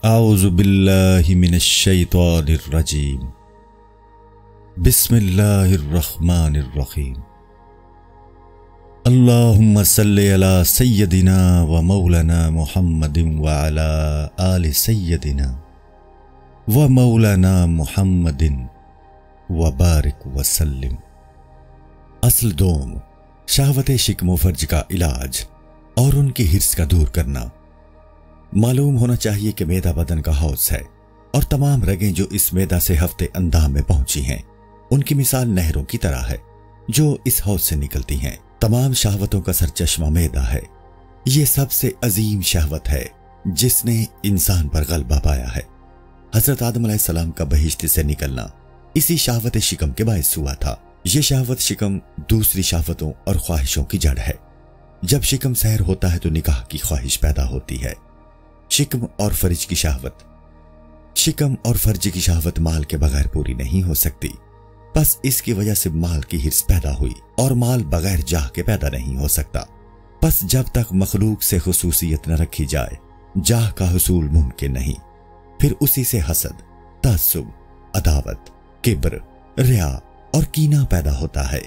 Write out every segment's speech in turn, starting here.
اعوذ باللہ من الشیطان الرجیم بسم اللہ الرحمن الرحیم اللہم صلی علی سیدنا و مولانا محمد وعلی آل سیدنا و مولانا محمد وبارک وسلم۔ اصل دوم، شہوت شکم و فرج کا علاج اور ان کی حرص کا دور کرنا۔ معلوم ہونا چاہیے کہ معدہ بدن کا حوض ہے اور تمام رگیں جو اس معدہ سے ہفتے اندام میں پہنچی ہیں ان کی مثال نہروں کی طرح ہے جو اس حوض سے نکلتی ہیں۔ تمام شہوتوں کا سرچشمہ معدہ ہے۔ یہ سب سے عظیم شہوت ہے جس نے انسان پر غلبہ پایا ہے۔ حضرت آدم علیہ السلام کا بہشت سے نکلنا اسی شہوت شکم کے باعث ہوا تھا۔ یہ شہوت شکم دوسری شہوتوں اور خواہشوں کی جڑ ہے۔ جب شکم سیر ہوتا ہے تو نکاح کی خواہش پیدا ہوتی ہے۔ شکم اور فرج کی شہوت، شکم اور فرج کی شہوت مال کے بغیر پوری نہیں ہو سکتی، بس اس کی وجہ سے مال کی حرص پیدا ہوئی، اور مال بغیر جاہ کے پیدا نہیں ہو سکتا۔ بس جب تک مخلوق سے خصوصیت نہ رکھی جائے جاہ کا حصول ممکن نہیں۔ پھر اسی سے حسد، تعصب، عداوت، کبر، ریا اور کینہ پیدا ہوتا ہے۔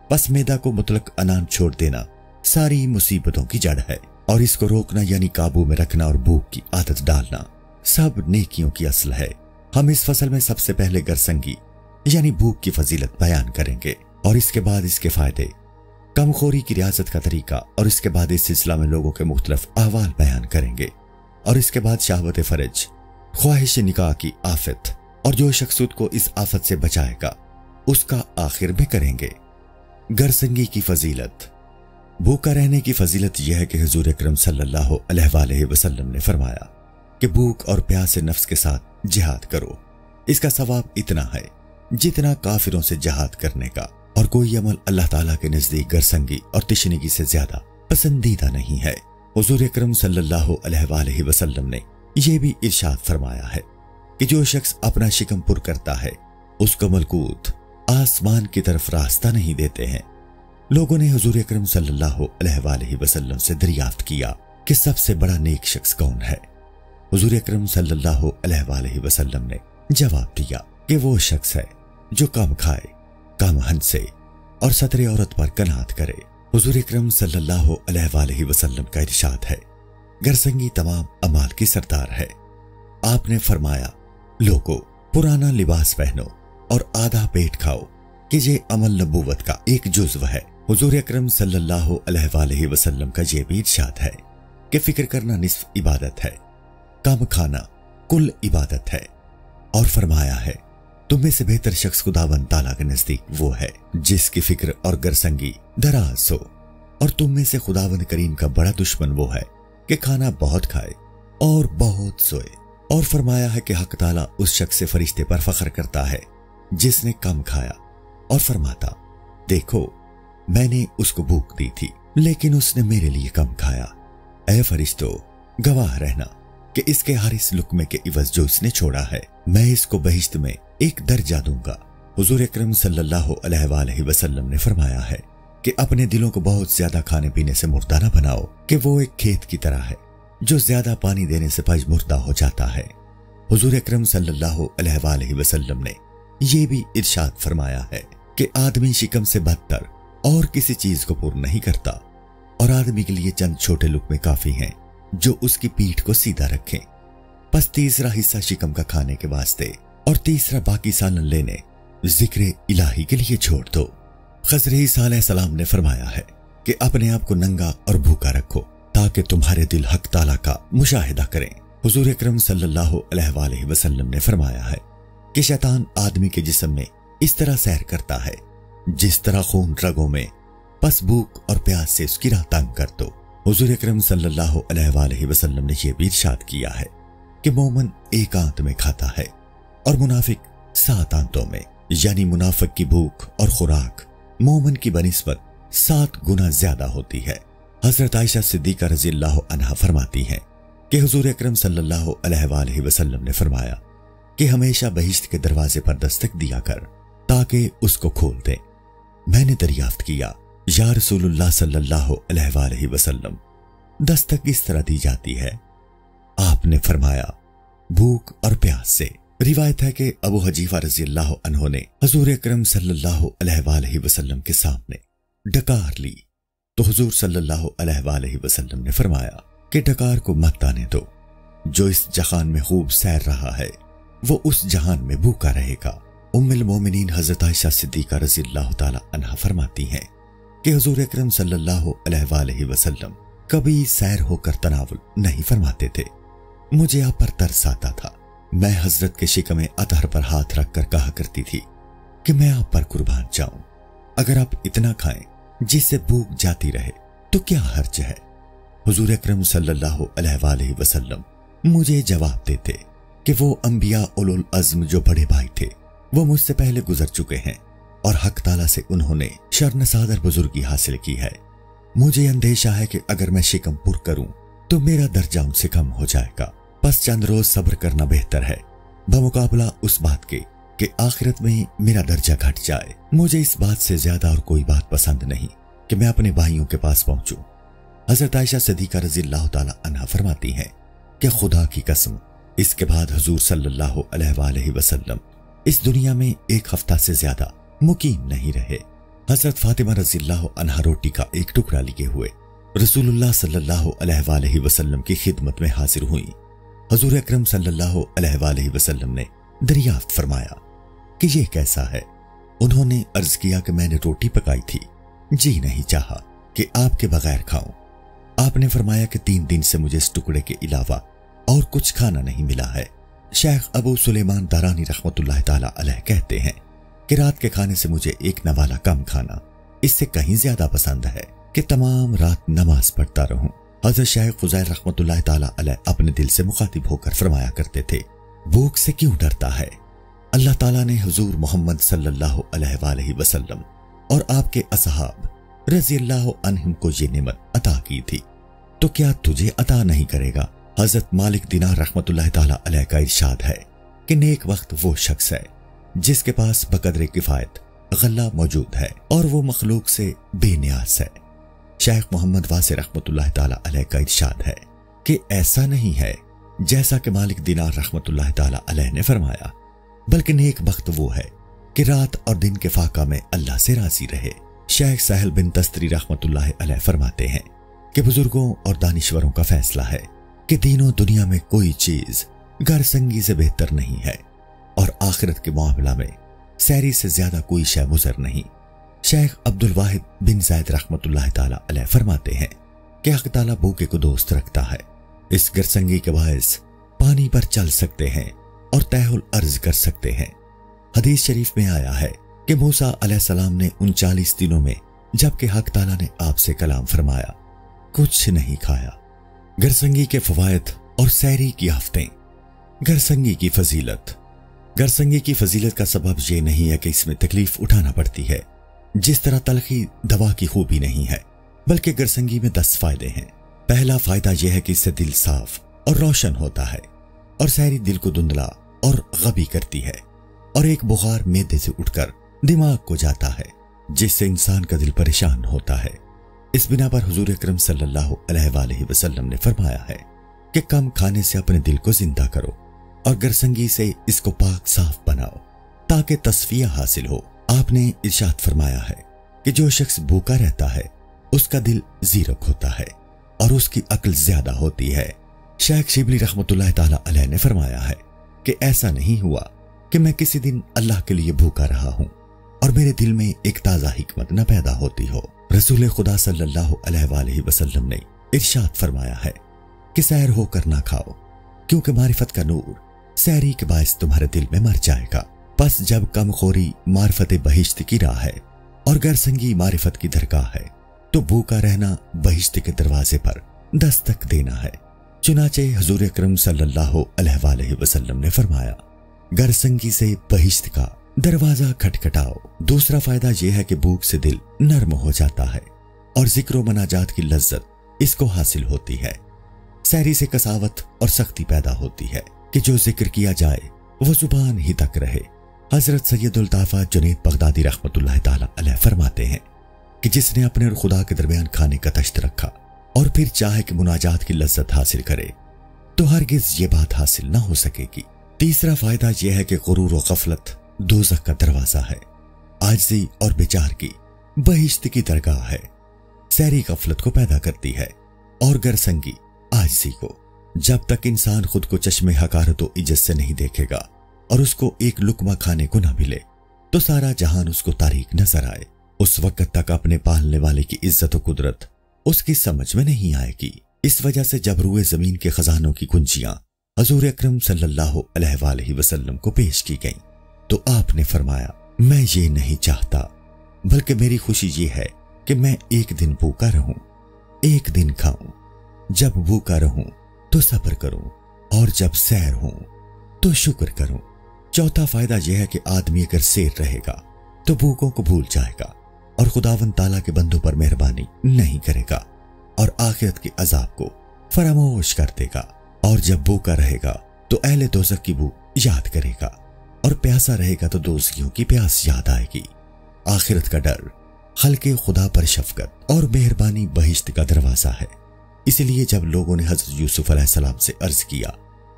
بس معدہ کو مطلق عنان چھوڑ دینا ساری مصیبتوں کی جڑ ہے، اور اس کو روکنا یعنی قابو میں رکھنا اور بھوک کی عادت ڈالنا سب نیکیوں کی اصل ہے۔ ہم اس فصل میں سب سے پہلے گرسنگی یعنی بھوک کی فضیلت بیان کریں گے، اور اس کے بعد اس کے فائدے، کم خوری کی ریاضت کا طریقہ، اور اس کے بعد اس سلسلہ میں لوگوں کے مختلف احوال بیان کریں گے، اور اس کے بعد شہوت فرج، خواہش نکاح کی آفت، اور جو شخص خود کو اس آفت سے بچائے گا اس کا آخر میں کریں گے۔ گرسنگی کی فضیلت۔ بھوکا رہنے کی فضیلت یہ ہے کہ حضور اکرم صلی اللہ علیہ وآلہ وسلم نے فرمایا کہ بھوک اور پیاس نفس کے ساتھ جہاد کرو۔ اس کا ثواب اتنا ہے جتنا کافروں سے جہاد کرنے کا، اور کوئی عمل اللہ تعالیٰ کے نزدیک گرسنگی اور تشنگی سے زیادہ پسندیدہ نہیں ہے۔ حضور اکرم صلی اللہ علیہ وآلہ وسلم نے یہ بھی ارشاد فرمایا ہے کہ جو شخص اپنا شکم پر کرتا ہے اس کو ملکوت آسمان کی طرف راستہ نہیں دیتے ہیں۔ لوگوں نے حضور اکرم صلی اللہ علیہ وآلہ وسلم سے دریافت کیا کہ سب سے بڑا نیک شخص کون ہے؟ حضور اکرم صلی اللہ علیہ وآلہ وسلم نے جواب دیا کہ وہ شخص ہے جو کم کھائے، کم ہنسے اور ستر عورت پر قناعت کرے۔ حضور اکرم صلی اللہ علیہ وآلہ وسلم کا ارشاد ہے، گرسنگی تمام اعمال کی سردار ہے۔ آپ نے فرمایا، لوگو پرانا لباس پہنو اور آدھا پیٹ کھاؤ کہ یہ عمل نبوت کا ایک جزو ہے۔ حضور اکرم صلی اللہ علیہ وآلہ وسلم کا یہ بھی ارشاد ہے کہ فکر کرنا نصف عبادت ہے، کم کھانا کل عبادت ہے، اور فرمایا ہے تم میں سے بہتر شخص خداوند تعالیٰ کے نزدیک وہ ہے جس کی فکر اور گرسنگی دراز ہو، اور تم میں سے خداوند کریم کا بڑا دشمن وہ ہے کہ کھانا بہت کھائے اور بہت سوئے۔ اور فرمایا ہے کہ حق تعالیٰ اس شخص سے فرشتے پر فخر کرتا ہے جس نے کم کھایا، اور فرماتا دیکھو میں نے اس کو بھوک دی تھی لیکن اس نے میرے لیے کم کھایا۔ اے فرشتو، گواہ رہنا کہ اس کے ہر اس لقمے کے عوض جو اس نے چھوڑا ہے میں اس کو بہشت میں ایک درجہ دوں گا۔ حضور اکرم صلی اللہ علیہ وآلہ وسلم نے فرمایا ہے کہ اپنے دلوں کو بہت زیادہ کھانے پینے سے مردہ نہ بناؤ کہ وہ ایک کھیت کی طرح ہے جو زیادہ پانی دینے سے پج مردہ ہو جاتا ہے۔ حضور اکرم صلی اللہ علیہ وآلہ وسلم نے یہ بھی ارشاد فرمایا ہے کہ آدمی شکم سے بدتر اور کسی چیز کو پر نہیں کرتا، اور آدمی کے لیے چند چھوٹے لقمے کافی ہیں جو اس کی پیٹھ کو سیدھا رکھیں۔ پس تیسرا حصہ شکم کا کھانے کے واسطے اور تیسرا باقی سالن لینے ذکر الہی کے لیے چھوڑ دو۔ خضر عیسیٰ علیہ السلام نے فرمایا ہے کہ اپنے آپ کو ننگا اور بھوکا رکھو تاکہ تمہارے دل حق تعالیٰ کا مشاہدہ کریں۔ حضور اکرم صلی اللہ علیہ وآلہ وسلم نے فرمایا ہے کہ شیطان آدمی کے جسم میں اس طرح سیر کرتا ہے جس طرح خون رگوں میں، پس بھوک اور پیاس سے اس کی راہ تنگ کر دو۔ حضور اکرم صلی اللہ علیہ وآلہ وسلم نے یہ بھی ارشاد کیا ہے کہ مومن ایک آنت میں کھاتا ہے اور منافق 7 آنتوں میں، یعنی منافق کی بھوک اور خوراک مومن کی بنسبت 7 گنا زیادہ ہوتی ہے۔ حضرت عائشہ صدیقہ رضی اللہ عنہا فرماتی ہیں کہ حضور اکرم صلی اللہ علیہ وآلہ وسلم نے فرمایا کہ ہمیشہ بہشت کے دروازے پر دستک دیا کر تاکہ اس کو کھول دیں۔ میں نے دریافت کیا، یا رسول اللہ صلی اللہ علیہ وآلہ وسلم دستک اس طرح دی جاتی ہے؟ آپ نے فرمایا भूख और प्यास से। रिवायत है कि अबू हजीफा रजी अल्लाह अन्हो ने हुजूर अकरम सल्लल्लाहु अलैहि वसल्लम के सामने डकार ली तो हुजूर सल्लल्लाहु अलैहि वसल्लम ने फरमाया कि डकार को मत आने दो, जो इस जहान में खूब सैर रहा है वो उस जहान में भूखा रहेगा। उम्मुल मोमिनीन हजरत आयशा सिद्दीका रजी अल्लाह ताला अन्हा फरमाती हैं कि हुजूर अकरम सल्लल्लाहु अलैहि वसल्लम कभी सैर होकर तनावुल नहीं फरमाते थे। मुझे आप पर तरस आता था। मैं हजरत के शिकमे अतहर पर हाथ रखकर कहा करती थी कि मैं आप पर कुर्बान जाऊं, अगर आप इतना खाएं जिससे भूख जाती रहे तो क्या हर्ज है। हुजूर अकरम सल्लल्लाहु अलैहि वसल्लम मुझे जवाब देते कि वो अंबिया उलुल अज़्म जो बड़े भाई थे वो मुझसे पहले गुजर चुके हैं और हक ताला से उन्होंने शर्मसादर बुजुर्गी हासिल की है। मुझे अंदेशा है कि अगर मैं शिकम पुर करूं तो मेरा दर्जा उनसे कम हो जाएगा। बस चंद रोज सब्र करना बेहतर है बमुकाबला उस बात के कि आखिरत में मेरा दर्जा घट जाए। मुझे इस बात से ज्यादा और कोई बात पसंद नहीं कि मैं अपने भाइयों के पास पहुंचूं। हजरत आयशा सिद्दीका रज़ी अल्लाह ताला अन्हा फरमाती हैं कि खुदा की कसम इसके बाद हुजूर सल्लल्लाहु अलैहि वसल्लम इस दुनिया में एक हफ्ता से ज्यादा मुकीम नहीं रहे। हजरत फातिमा रज़ी अल्लाह अन्हा रोटी का एक टुकड़ा लिए हुए रसूलुल्लाह सल्लल्लाहु अलैहि वसल्लम की खिदमत में हाजिर हुई। हुजूर अकरम सल्लल्लाहु अलैहि वसल्लम ने दरियाफ्त फरमाया कि ये कैसा है। उन्होंने अर्ज किया कि मैंने रोटी पकाई थी, जी नहीं चाहा कि आपके बगैर खाऊं। आपने फरमाया कि 3 दिन से मुझे इस टुकड़े के अलावा और कुछ खाना नहीं मिला है। शेख अबू सुलेमान दारानी रहमतुल्लाह ताला अलैह कहते हैं कि रात के खाने से मुझे एक नवाला कम खाना इससे कहीं ज्यादा पसंद है कि तमाम रात नमाज पढ़ता रहूं। हजरत शेख फुज़ैल रहमतुल्लाह ताला अलैह अपने दिल से मुखातिब होकर फरमाया करते थे, भूख से क्यों डरता है। अल्लाह ताला ने हुजूर मोहम्मद सल्लल्लाहु अलैहि वसल्लम और आपके असहाब रज़ी अल्लाह अन्हुम को ये नेमत अता की थी, तो क्या तुझे अता नहीं करेगा। हजरत मालिक दिनार रहमतुल्लाह ताला अलैह का इरशाद है कि नेक वक्त वो शख्स है जिसके पास बकदरे किफायत गल्ला मौजूद है और वो मखलूक से बेनियाज है। शेख मोहम्मद वासे रहमतुल्लाह ताला अलैह का इरशाद है कि ऐसा नहीं है जैसा कि मालिक दिनार रहमतुल्लाह ताला अलैह ने फरमाया, बल्कि नेक वक्त वो है कि रात और दिन के फाका में अल्लाह से राजी रहे। शेख साहिल बिन तस्तरी रहमतुल्लाह अलैह फरमाते हैं कि बुजुर्गों और दानिश्वरों का फैसला है कि तीनों दुनिया में कोई चीज घर संगी से बेहतर नहीं है और आखिरत के मामला में सैरी से ज्यादा कोई शय मुज़र नहीं। शेख अब्दुल वाहिद बिन ज़ैद रहमतुल्लाह ताला अलैह फरमाते हैं कि हक ताला भूखे को दोस्त रखता है। इस गरसंगी के बायस पानी पर चल सकते हैं और तहउल अर्ज कर सकते हैं। हदीस शरीफ में आया है कि मूसा अलैहिस्सलाम ने 39 दिनों में जबकि हक ताला ने आपसे कलाम फरमाया कुछ नहीं खाया। गरसंगी के फवायद और सैरी की आफतें। गरसंगी की फजीलत। गरसंगी की फजीलत का सबब यह नहीं है कि इसमें तकलीफ उठाना पड़ती है, जिस तरह तलखी दवा की खूबी नहीं है, बल्कि गरसंगी में 10 फायदे हैं। पहला फायदा यह है कि इससे दिल साफ और रोशन होता है और सैरी दिल को धुंधला और गबी करती है और एक बुखार मैदे से उठकर दिमाग को जाता है जिससे इंसान का दिल परेशान होता है। इस बिना पर हुजूर अकरम सल्लल्लाहु अलैहि वसल्लम ने फरमाया है कि कम खाने से अपने दिल को जिंदा करो और गरसंगी से इसको पाक साफ बनाओ ताकि तस्फिया हासिल हो। आपने इरशाद फरमाया है कि जो शख्स भूखा रहता है उसका दिल जीरक होता है और उसकी अक्ल ज्यादा होती है। शेख शिबली रहमतुल्लाह ताला अलैह ने फरमाया है कि ऐसा नहीं हुआ कि मैं किसी दिन अल्लाह के लिए भूखा रहा हूं और मेरे दिल में एक ताजा हिकमत न पैदा होती हो। रसूल खुदा सल्लल्लाहु अलैहि वसल्लम ने इरशाद फरमाया है कि सैर होकर ना खाओ क्योंकि मारिफत का नूर सैरी के बायस तुम्हारे दिल में मर जाएगा। बस जब कमखोरी मारिफत बहिश्त की राह है और गरसंगी मारिफत की दरगाह है तो भूखा रहना बहिश्त के दरवाजे पर दस्तक देना है। चुनाचे हुजूर अकरम सल्लल्लाहु अलैहि वसल्लम ने फरमाया गरसंगी से बहिश्त का दरवाजा खटखटाओ। दूसरा फायदा यह है कि भूख से दिल नर्म हो जाता है और जिक्र मनाजात की लज्जत इसको हासिल होती है। सैरी से कसावत और सख्ती पैदा होती है कि जो जिक्र किया जाए वो जुबान ही तक रहे। हजरत सैयदुल ताफा जुनैद बगदादी रहमतुल्लाह ताला अलैह फरमाते हैं कि जिसने अपने और खुदा के दरमियान खाने का तश्त रखा और फिर चाहे कि मुनाजात की लज्जत हासिल करे تو ہرگز یہ بات حاصل نہ ہو سکے گی۔ تیسرا فائدہ یہ ہے کہ غرور و غفلت دوزخ کا دروازہ ہے، عاجزی اور بچار کی بہشت کی درگاہ ہے۔ سحری غفلت کو پیدا کرتی ہے اور گرسنگی عاجزی کو۔ جب تک انسان خود کو چشم حقارت و عزت سے نہیں دیکھے گا اور اس کو ایک لقمہ کھانے کو نہ ملے تو سارا جہان اس کو تاریک نظر آئے، اس وقت تک اپنے پالنے والے کی عزت و قدرت اس کی سمجھ میں نہیں آئے گی۔ اس وجہ سے جب روئے زمین کے خزانوں کی کنجیاں حضور اکرم صلی اللہ علیہ وآلہ وسلم کو پیش کی گئیں تو آپ نے فرمایا، میں یہ نہیں چاہتا، بلکہ میری خوشی یہ ہے کہ میں ایک دن بھوکا رہوں، ایک دن کھاؤں، جب بھوکا رہوں تو صبر کروں اور جب سیر ہوں تو شکر کروں۔ چوتھا فائدہ یہ ہے کہ آدمی اگر سیر رہے گا تو بھوکوں کو بھول جائے گا اور خداوند تعالیٰ کے بندوں پر مہربانی نہیں کرے گا اور آخرت کے عذاب کو فراموش کر دے گا، اور جب بھوکا رہے گا تو اہل دوزخ کی بو یاد کرے گا، اور پیاسا رہے گا تو دوزخیوں کی پیاس یاد آئے گی۔ آخرت کا ڈر خلق خدا پر شفقت اور مہربانی بہشت کا دروازہ ہے۔ اسی لیے جب لوگوں نے حضرت یوسف علیہ السلام سے عرض کیا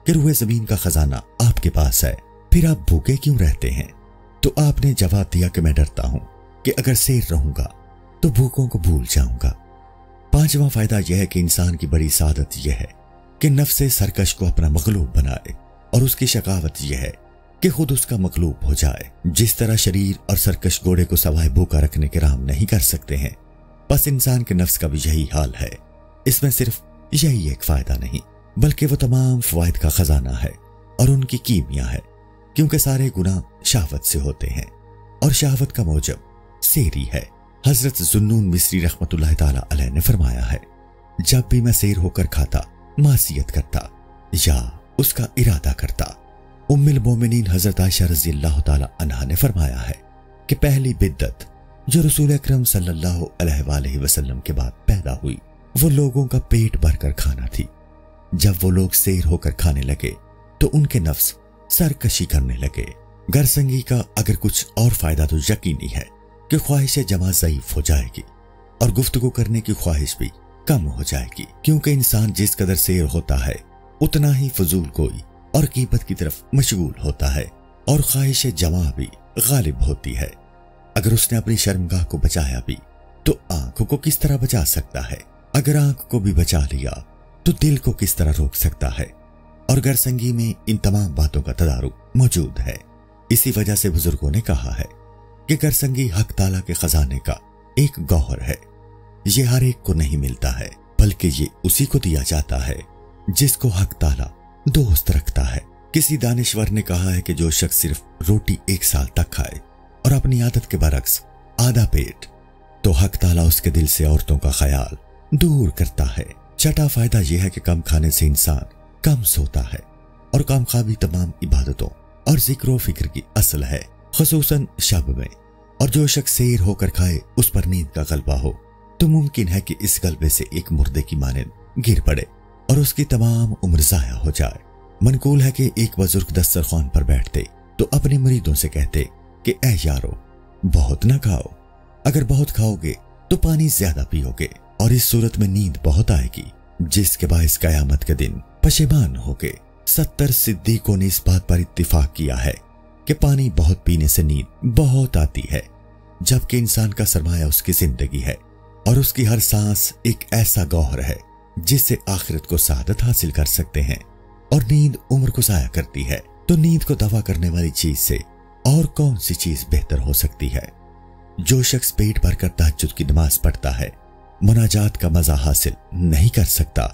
کہ روئے زمین کا خزانہ آپ کے پاس ہے، پھر آپ بھوکے کیوں رہتے ہیں، تو آپ نے جواب دیا کہ میں ڈرتا ہوں کہ اگر سیر رہوں گا تو بھوکوں کو بھول جاؤں گا۔ پانچواں فائدہ یہ ہے کہ انسان کی بڑی سعادت یہ ہے کہ نفس سرکش کو اپنا مغلوب بنائے، اور اس کی شقاوت یہ ہے کہ خود اس کا مغلوب ہو جائے۔ جس طرح شریر اور سرکش گھوڑے کو سوائے بھوکا رکھنے کے رام نہیں کر سکتے ہیں، بس انسان کے نفس کا بھی یہی حال ہے۔ اس میں صرف یہی ایک فائدہ نہیں بلکہ وہ تمام فوائد کا خزانہ ہے اور ان کی کیمیا ہے، کیونکہ سارے گناہ شہوت سے ہوتے ہیں اور شہوت کا موجب سیری ہے۔ حضرت ذوالنون مصری رحمت اللہ تعالی علیہ نے فرمایا ہے، جب بھی میں سیر ہو کر کھاتا، معصیت کرتا یا اس کا ارادہ کرتا۔ ام المومنین حضرت عائشہ رضی اللہ تعالی عنہا نے فرمایا ہے کہ پہلی بدعت جو رسول اکرم صلی اللہ علیہ وآلہ وسلم کے بعد پیدا ہوئی وہ لوگوں کا پیٹ بھر کر کھانا تھی۔ جب وہ لوگ سیر ہو کر کھانے لگے تو ان کے نفس سرکشی کرنے لگے۔ گرسنگی کا اگر کچھ اور فائدہ تو یقینی ہے کہ خواہش جمع ضعیف ہو جائے گی اور گفتگو کرنے کی خواہش بھی کم ہو جائے گی، کیونکہ انسان جس قدر سیر ہوتا ہے اتنا ہی فضول گوئی اور غیبت کی طرف مشغول ہوتا ہے، اور خواہش جمع بھی غالب ہوتی ہے۔ اگر اس نے اپنی شرمگاہ کو بچایا بھی تو آنکھوں کو کس طرح بچا سکتا ہے؟ اگر آنکھ کو بھی بچا لیا تو دل کو کس طرح روک سکتا ہے؟ اور گرسنگی میں ان تمام باتوں کا تدارک موجود ہے۔ اسی وجہ سے بزرگوں نے کہا ہے کہ گرسنگی حق تعالیٰ کے خزانے کا ایک گوہر ہے، یہ ہر ایک کو نہیں ملتا ہے بلکہ یہ اسی کو دیا جاتا ہے جس کو حق تعالیٰ دوست رکھتا ہے۔ کسی دانشور نے کہا ہے کہ جو شخص صرف روٹی 1 سال تک کھائے اور اپنی عادت کے برعکس آدھا پیٹ، تو حق تعالیٰ اس کے دل سے عورتوں کا خیال دور کرتا ہے۔ چھٹا فائدہ یہ ہے کہ کم کھانے سے انسان کم سوتا ہے، اور کم خوابی تمام عبادتوں اور ذکر و فکر کی اصل ہے، خصوصاً شب میں۔ اور جو شخص سیر ہو کر کھائے اس پر نیند کا غلبہ ہو تو ممکن ہے کہ اس غلبے سے ایک مردے کی مانند گر پڑے اور اس کی تمام عمر ضائع ہو جائے۔ منقول ہے کہ ایک بزرگ دسترخوان پر بیٹھتے تو اپنے مریدوں سے کہتے کہ اے یارو، بہت نہ کھاؤ، اگر بہت کھاؤ گے تو پانی زیادہ پیو گے، اور اس صورت میں نیند بہت آئے گی جس کے باعث قیامت کے دن پشیمان ہوگے۔ 70 صدیقوں نے اس بات پر اتفاق کیا ہے کہ پانی بہت پینے سے نیند بہت آتی ہے، جبکہ انسان کا سرمایہ اس کی زندگی ہے، اور اس کی ہر سانس ایک ایسا گوہر ہے جس سے آخرت کو سعادت حاصل کر سکتے ہیں، اور نیند عمر کو ضائع کرتی ہے۔ تو نیند کو دفع کرنے والی چیز سے اور کون سی چیز بہتر ہو سکتی ہے؟ جو شخص پیٹ بھر کر تہجد کی نماز پڑھتا ہے مناجات کا مزہ حاصل نہیں کر سکتا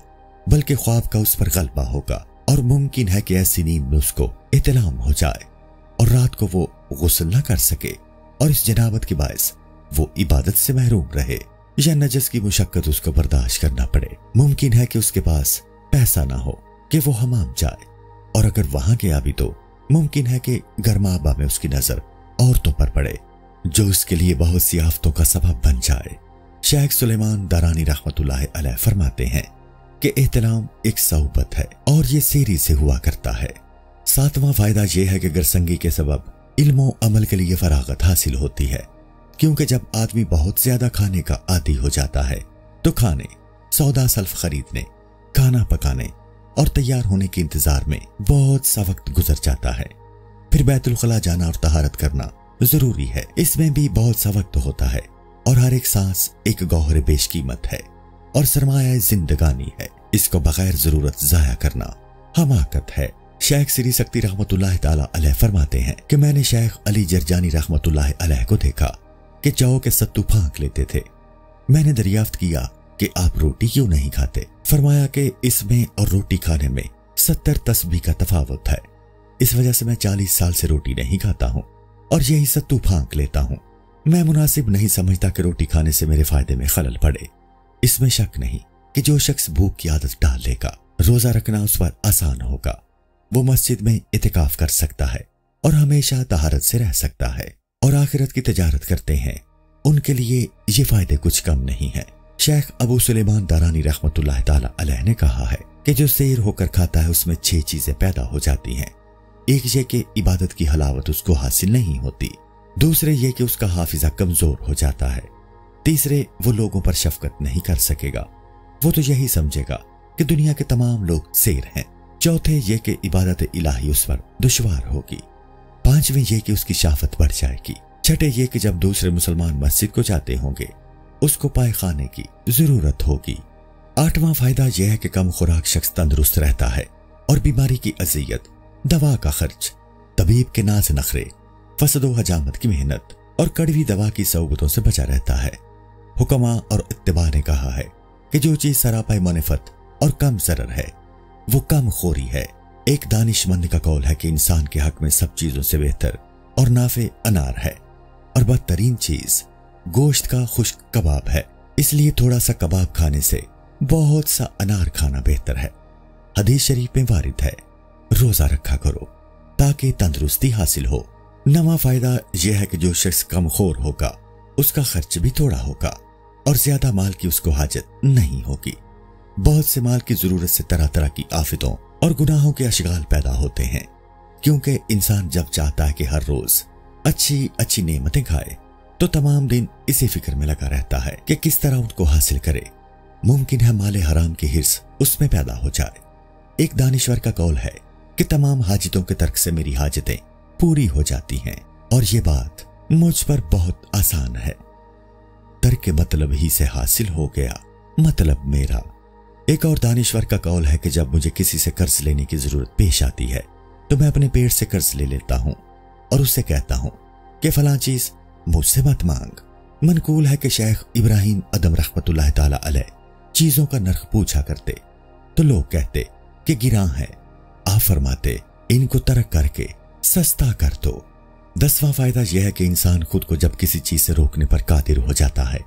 بلکہ خواب کا اس پر غلبہ ہوگا، اور ممکن ہے کہ ایسی نیند میں اس کو احتلام ہو جائے اور رات کو وہ غسل نہ کر سکے، اور اس جنابت کے باعث وہ عبادت سے محروم رہے، یا نجس کی مشقت اس کو برداشت کرنا پڑے۔ ممکن ہے کہ اس کے پاس پیسہ نہ ہو کہ وہ حمام جائے، اور اگر وہاں گیا بھی تو ممکن ہے کہ گرما آبا میں اس کی نظر عورتوں پر پڑے جو اس کے لیے بہت سی آفتوں کا سبب بن جائے۔ شیخ سلیمان دارانی رحمت اللہ علیہ فرماتے ہیں کہ احتلام ایک صحبت ہے اور یہ سیری سے ہوا کرتا ہے۔ 7واں فائدہ یہ ہے کہ گرسنگی کے سبب علم و عمل کے لیے فراغت حاصل ہوتی ہے، کیونکہ جب آدمی بہت زیادہ کھانے کا عادی ہو جاتا ہے تو کھانے، سودا سلف خریدنے، کھانا پکانے और तैयार होने के इंतजार में बहुत सा वक्त गुजर जाता है। फिर बैतुल खला जाना और तहारत करना जरूरी है, इसमें भी बहुत सा वक्त होता है। और हर एक सांस एक गौहर बेशकीमत है और सरमाया जिंदगानी है, इसको बगैर जरूरत जाया करना हमाकत है। शेख सिरी सक्ती रहमतुल्लाह ताला अलैह फरमाते हैं कि मैंने शेख अली जरजानी रहमतुल्लाह अलैह को देखा कि जौ के सत्तू फांक लेते थे। मैंने दरियाफ्त किया कि आप रोटी क्यों नहीं खाते? फरमाया कि इसमें और रोटी खाने में 70 तस्बीह का तफावत है, इस वजह से मैं 40 साल से रोटी नहीं खाता हूँ और यही सत्तू फांक लेता हूँ। मैं मुनासिब नहीं समझता कि रोटी खाने से मेरे फायदे में खलल पड़े। इसमें शक नहीं कि जो शख्स भूख की आदत डाल लेगा, रोजा रखना उस पर आसान होगा। वो मस्जिद में इतिकाफ कर सकता है और हमेशा तहारत से रह सकता है। और आखिरत की तजारत करते हैं, उनके लिए ये फायदे कुछ कम नहीं है। शेख अबू सुलेमान दारानी रहमतुल्लाह ताला अलैह ने कहा है कि जो सैर होकर खाता है उसमें 6 चीजें पैदा हो जाती हैं। एक ये कि इबादत की हलावत उसको हासिल नहीं होती, दूसरे ये कि उसका हाफिजा कमजोर हो जाता है, तीसरे वो लोगों पर शफकत नहीं कर सकेगा, वो तो यही समझेगा कि दुनिया के तमाम लोग सैर हैं, चौथे ये कि इबादत इलाही उस पर दुश्वार होगी, पांचवें ये कि उसकी शाफत बढ़ जाएगी, छठे ये कि जब दूसरे मुसलमान मस्जिद को जाते होंगे उसको पायखाने की जरूरत होगी। आठवां फायदा यह है कि कम खुराक शख्स तंदुरुस्त रहता है और बीमारी की अजियत, दवा का खर्च, तबीब के नाज नखरे, फसदो हजामत की मेहनत और कड़वी दवा की सौबतों से बचा रहता है। हुक्मा और इत्तिबा ने कहा है कि जो चीज सरापाई मुनाफत और कम जरर है वो कम खोरी है। एक दानिशमंद का कौल है कि इंसान के हक में सब चीजों से बेहतर और नाफे अनार है और बदतरीन चीज गोश्त का खुश्क कबाब है, इसलिए थोड़ा सा कबाब खाने से बहुत सा अनार खाना बेहतर है। हदीस शरीफ में वारिद है, रोजा रखा करो ताकि तंदुरुस्ती हासिल हो। नवा फायदा यह है कि जो शख्स कमखोर होगा उसका खर्च भी थोड़ा होगा और ज्यादा माल की उसको हाजत नहीं होगी। बहुत से माल की जरूरत से तरह तरह की आफतों और गुनाहों के अशगाल पैदा होते हैं, क्योंकि इंसान जब चाहता है कि हर रोज अच्छी अच्छी नेमतें खाए तो तमाम दिन इसी फिक्र में लगा रहता है कि किस तरह उनको हासिल करे। मुमकिन है माले हराम की हिर्स उसमें पैदा हो जाए। एक दानिश्वर का कौल है कि तमाम हाजतों के तर्क से मेरी हाजतें पूरी हो जाती हैं और ये बात मुझ पर बहुत आसान है। तर्क मतलब ही से हासिल हो गया मतलब मेरा। एक और दानिश्वर का कौल है कि जब मुझे किसी से कर्ज लेने की जरूरत पेश आती है तो मैं अपने पेट से कर्ज ले लेता हूं और उससे कहता हूं कि फलां चीज मुझसे मत मांग। मनकूल है कि शेख इब्राहिम अदम रहमतुल्लाह ताला अलैह चीजों का नर्ख पूछा करते तो लोग कहते कि गिरां है, आप फरमाते इनको तरक करके सस्ता कर दो। 10वां फायदा यह है कि इंसान खुद को जब किसी चीज से रोकने पर कादिर हो जाता है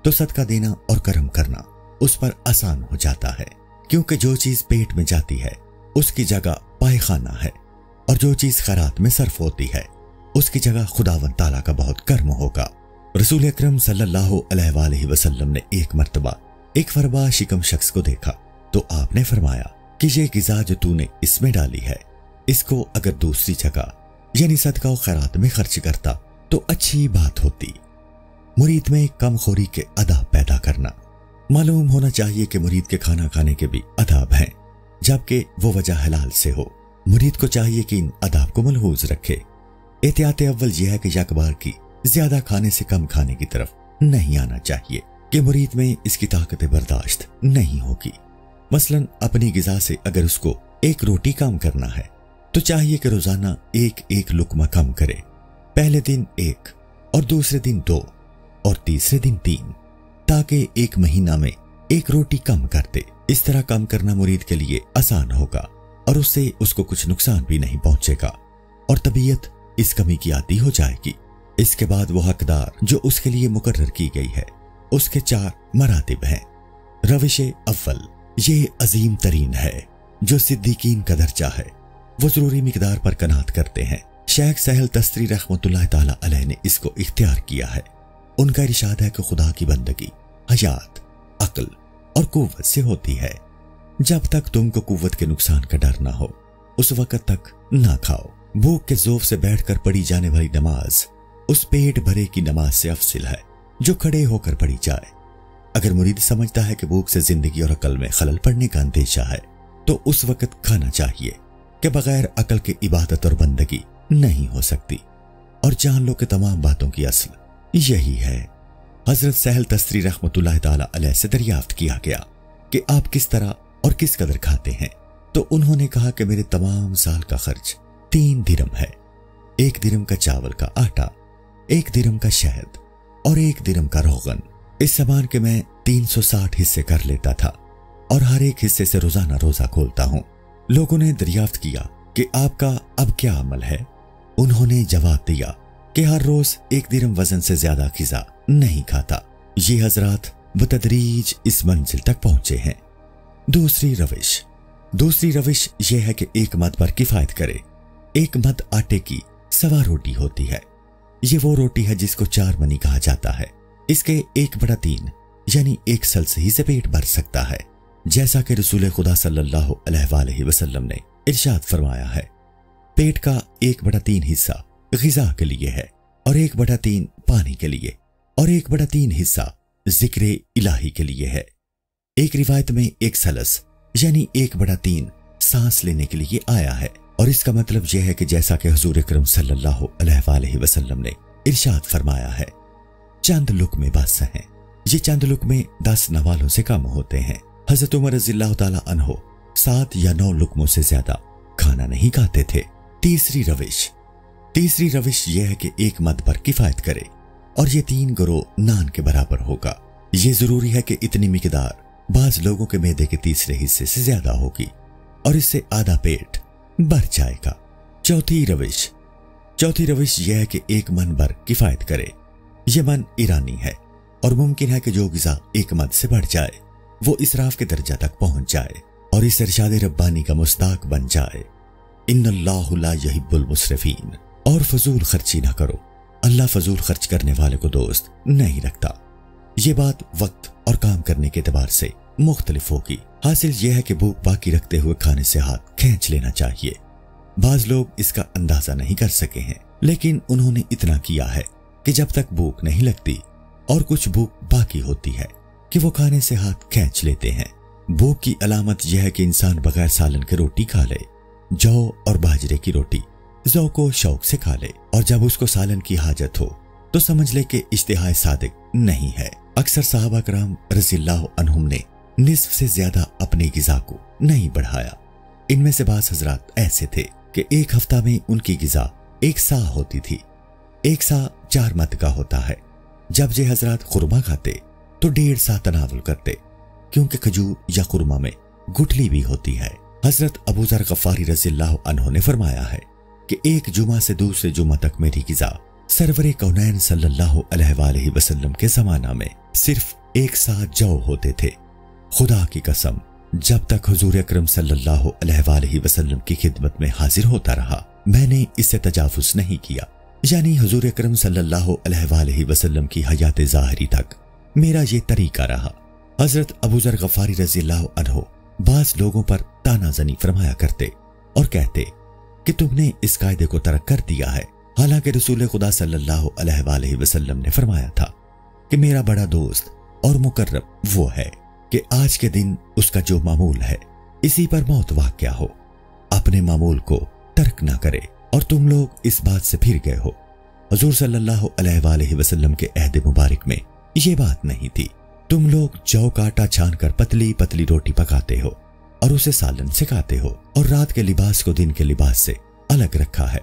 तो सदका देना और करम करना उस पर आसान हो जाता है, क्योंकि जो चीज पेट में जाती है उसकी जगह पायखाना है और जो चीज खैरात में सर्फ होती है उसकी जगह खुदावन ताला का बहुत कर्म होगा। रसूल अकरम सल्लल्लाहु अलैहि वसल्लम ने एक मर्तबा एक फरबा शिकम शख्स को देखा तो आपने फरमाया कि ये गिज़ा जो तूने इसमें डाली है इसको अगर दूसरी जगह यानी सदका और खैरात में खर्च करता तो अच्छी बात होती। मुरीद में कमखोरी के अदाब पैदा करना। मालूम होना चाहिए कि मुरीद के खाना खाने के भी अदाब हैं, जबकि वो वजह हलाल से हो। मुरीद को चाहिए कि इन अदाब को मलहूज रखे। एहतियात अव्वल यह है कि यकबार की ज्यादा खाने से कम खाने की तरफ नहीं आना चाहिए कि मुरीद में इसकी ताकत बर्दाश्त नहीं होगी। मसलन अपनी गिज़ा से अगर उसको एक रोटी कम करना है तो चाहिए कि रोजाना एक एक लुकमा कम करे। पहले दिन 1 और दूसरे दिन 2 और तीसरे दिन 3, ताकि एक महीना में एक रोटी कम कर दे। इस तरह कम करना मुरीद के लिए आसान होगा और उससे उसको कुछ नुकसान भी नहीं पहुंचेगा और तबीयत इस कमी की आदी हो जाएगी। इसके बाद वो हकदार जो उसके लिए मुकर्रर की गई है उसके 4 मरातिब हैं। रविश अव्वल ये अजीम तरीन है जो सिद्दीकीन का दर्जा है, वो जरूरी मिकदार पर कनात करते हैं। शेख सहल तस्तरी रहमतुल्लाह ताला अलैह ने इसको इख्तियार किया है। उनका इरशाद है कि खुदा की बंदगी हयात, अक्ल और कुव्वत से होती है। जब तक तुमको कुव्वत के नुकसान का डर ना हो उस वक्त तक ना खाओ। भूख के जोफ से बैठकर पढ़ी जाने वाली नमाज उस पेट भरे की नमाज से अफसिल है जो खड़े होकर पढ़ी जाए। अगर मुरीद समझता है कि भूख से जिंदगी और अकल में खलल पड़ने का अंदेशा है तो उस वक्त खाना चाहिए कि बगैर अकल के इबादत और बंदगी नहीं हो सकती। और जान लो कि तमाम बातों की असल यही है। हजरत सहल तस्री रहमतुल्लाह ताला अलैह से दरियाफ्त किया गया कि आप किस तरह और किस कदर खाते हैं, तो उन्होंने कहा कि मेरे तमाम साल का खर्च 3 दिरहम है। 1 दिरहम का चावल का आटा, 1 दिरहम का शहद और 1 दिरहम का रोगन। इस सामान के मैं 360 हिस्से कर लेता था और हर एक हिस्से से रोजाना रोजा खोलता हूँ। लोगों ने दरियाफ्त किया कि आपका अब क्या अमल है। उन्होंने जवाब दिया कि हर रोज 1 दिरहम वजन से ज्यादा ग़िज़ा नहीं खाता। ये हजरात बतदरीज इस मंजिल तक पहुंचे हैं। दूसरी रविश यह है कि 1 मद पर किफायत करे। 1 मद आटे की 1.25 रोटी होती है। ये वो रोटी है जिसको 4 मनी कहा जाता है। इसके 1/3 यानी 1 सल से ही से पेट भर सकता है, जैसा कि रसूल खुदा सल्लल्लाहु अलैहि वसल्लम ने इरशाद फरमाया है। पेट का 1/3 हिस्सा ग़िज़ा के लिए है और 1/3 पानी के लिए और 1/3 हिस्सा जिक्र इलाही के लिए है। एक रिवायत में 1 सलस यानी 1/3 सांस लेने के लिए आया है। और इसका मतलब यह है कि जैसा कि हुजूर अकरम सल्लल्लाहु अलैहि वसल्लम ने इरशाद फरमाया है, चंद लुक़मे बस हैं। ये चंद लुक़मे 10 नवालों से कम होते हैं। हज़रत उमर रज़ियल्लाहु ताला अन्हो 7 या 9 लुक़मों से ज्यादा खाना नहीं खाते थे। तीसरी रविश यह है कि 1 मद पर किफायत करे और ये 3 गरो नान के बराबर होगा। ये जरूरी है कि इतनी मिकदार बाज लोगों के मैदे के तीसरे हिस्से से ज्यादा होगी और इससे आधा पेट भर जाएगा। चौथी रविश यह है कि 1 मन भर किफायत करे। यह मन ईरानी है और मुमकिन है कि जो ग़िज़ा 1 मद से बढ़ जाए वो इसराफ के दर्जा तक पहुंच जाए और इस इरशाद रब्बानी का मुस्ताक बन जाए, इन्नल्लाहु ला युहिब्बुल मुस्रिफीन। और फजूल खर्ची ना करो, अल्लाह फजूल खर्च करने वाले को दोस्त नहीं रखता। ये बात वक्त और काम करने के एतबार से मुख्तलिफ होगी। हासिल यह है कि भूख बाकी रखते हुए खाने से हाथ खींच लेना चाहिए। बाज लोग इसका अंदाजा नहीं कर सके हैं, लेकिन उन्होंने इतना किया है कि जब तक भूख नहीं लगती और कुछ भूख बाकी होती है कि वो खाने से हाथ खींच लेते हैं। भूख की अलामत यह है कि इंसान बगैर सालन के रोटी खा ले, जौ और बाजरे की रोटी जौ को शौक से खा ले, और जब उसको सालन की हाजत हो तो समझ ले कि इश्तिहाए सादिक नहीं है। अक्सर सहाबा कराम रज़ियल्लाहु अन्हुम ने निस्फ से ज्यादा अपनी ग़िज़ा को नहीं बढ़ाया। इनमें से बाज़ हजरात ऐसे थे कि 1 हफ्ता में उनकी ग़िज़ा 1 सा होती थी। 1 सा 4 मद का होता है। जब ये हजरात खुरमा खाते तो 1.5 सा तनावुल करते, क्योंकि खजूर या खुरमा में गुठली भी होती है। हजरत अबू ज़र गफ़ारी रज़ियल्लाहु अन्हु ने फरमाया है कि 1 जुमा से दूसरे जुमा तक मेरी ग़िज़ा सरवरे कौनैन सल्लल्लाहु अलैहि वसल्लम के ज़माना में सिर्फ 1 सा जौ होते थे। खुदा की कसम, जब तक हुजूर अकरम सल्लल्लाहु अलैहि वसल्लम की खिदमत में हाजिर होता रहा, मैंने इससे तजावुज़ नहीं किया। यानी हुजूर अकरम सल्लल्लाहु अलैहि वसल्लम की हयात ज़ाहिरी तक मेरा ये तरीका रहा। हजरत अबू ज़र गफ़ारी रज़ियल्लाहु अन्हु बाज़ लोगों पर तानाज़नी फरमाया करते और कहते कि तुमने इस कायदे को तर्क कर दिया है, हालांकि रसूल खुदा सल्लल्लाहु अलैहि वसल्लम ने फरमाया था कि मेरा बड़ा दोस्त और मुकर्रब वो है कि आज के दिन उसका जो मामूल है इसी पर मौत वाक़या हो, अपने मामूल को तर्क ना करे। और तुम लोग इस बात से फिर गए हो। हुजूर सल्लल्लाहु अलैहि वसल्लम के अहद मुबारक में ये बात नहीं थी। तुम लोग जौ का आटा छान कर पतली पतली रोटी पकाते हो और उसे सालन से खाते हो, और रात के लिबास को दिन के लिबास से अलग रखा है।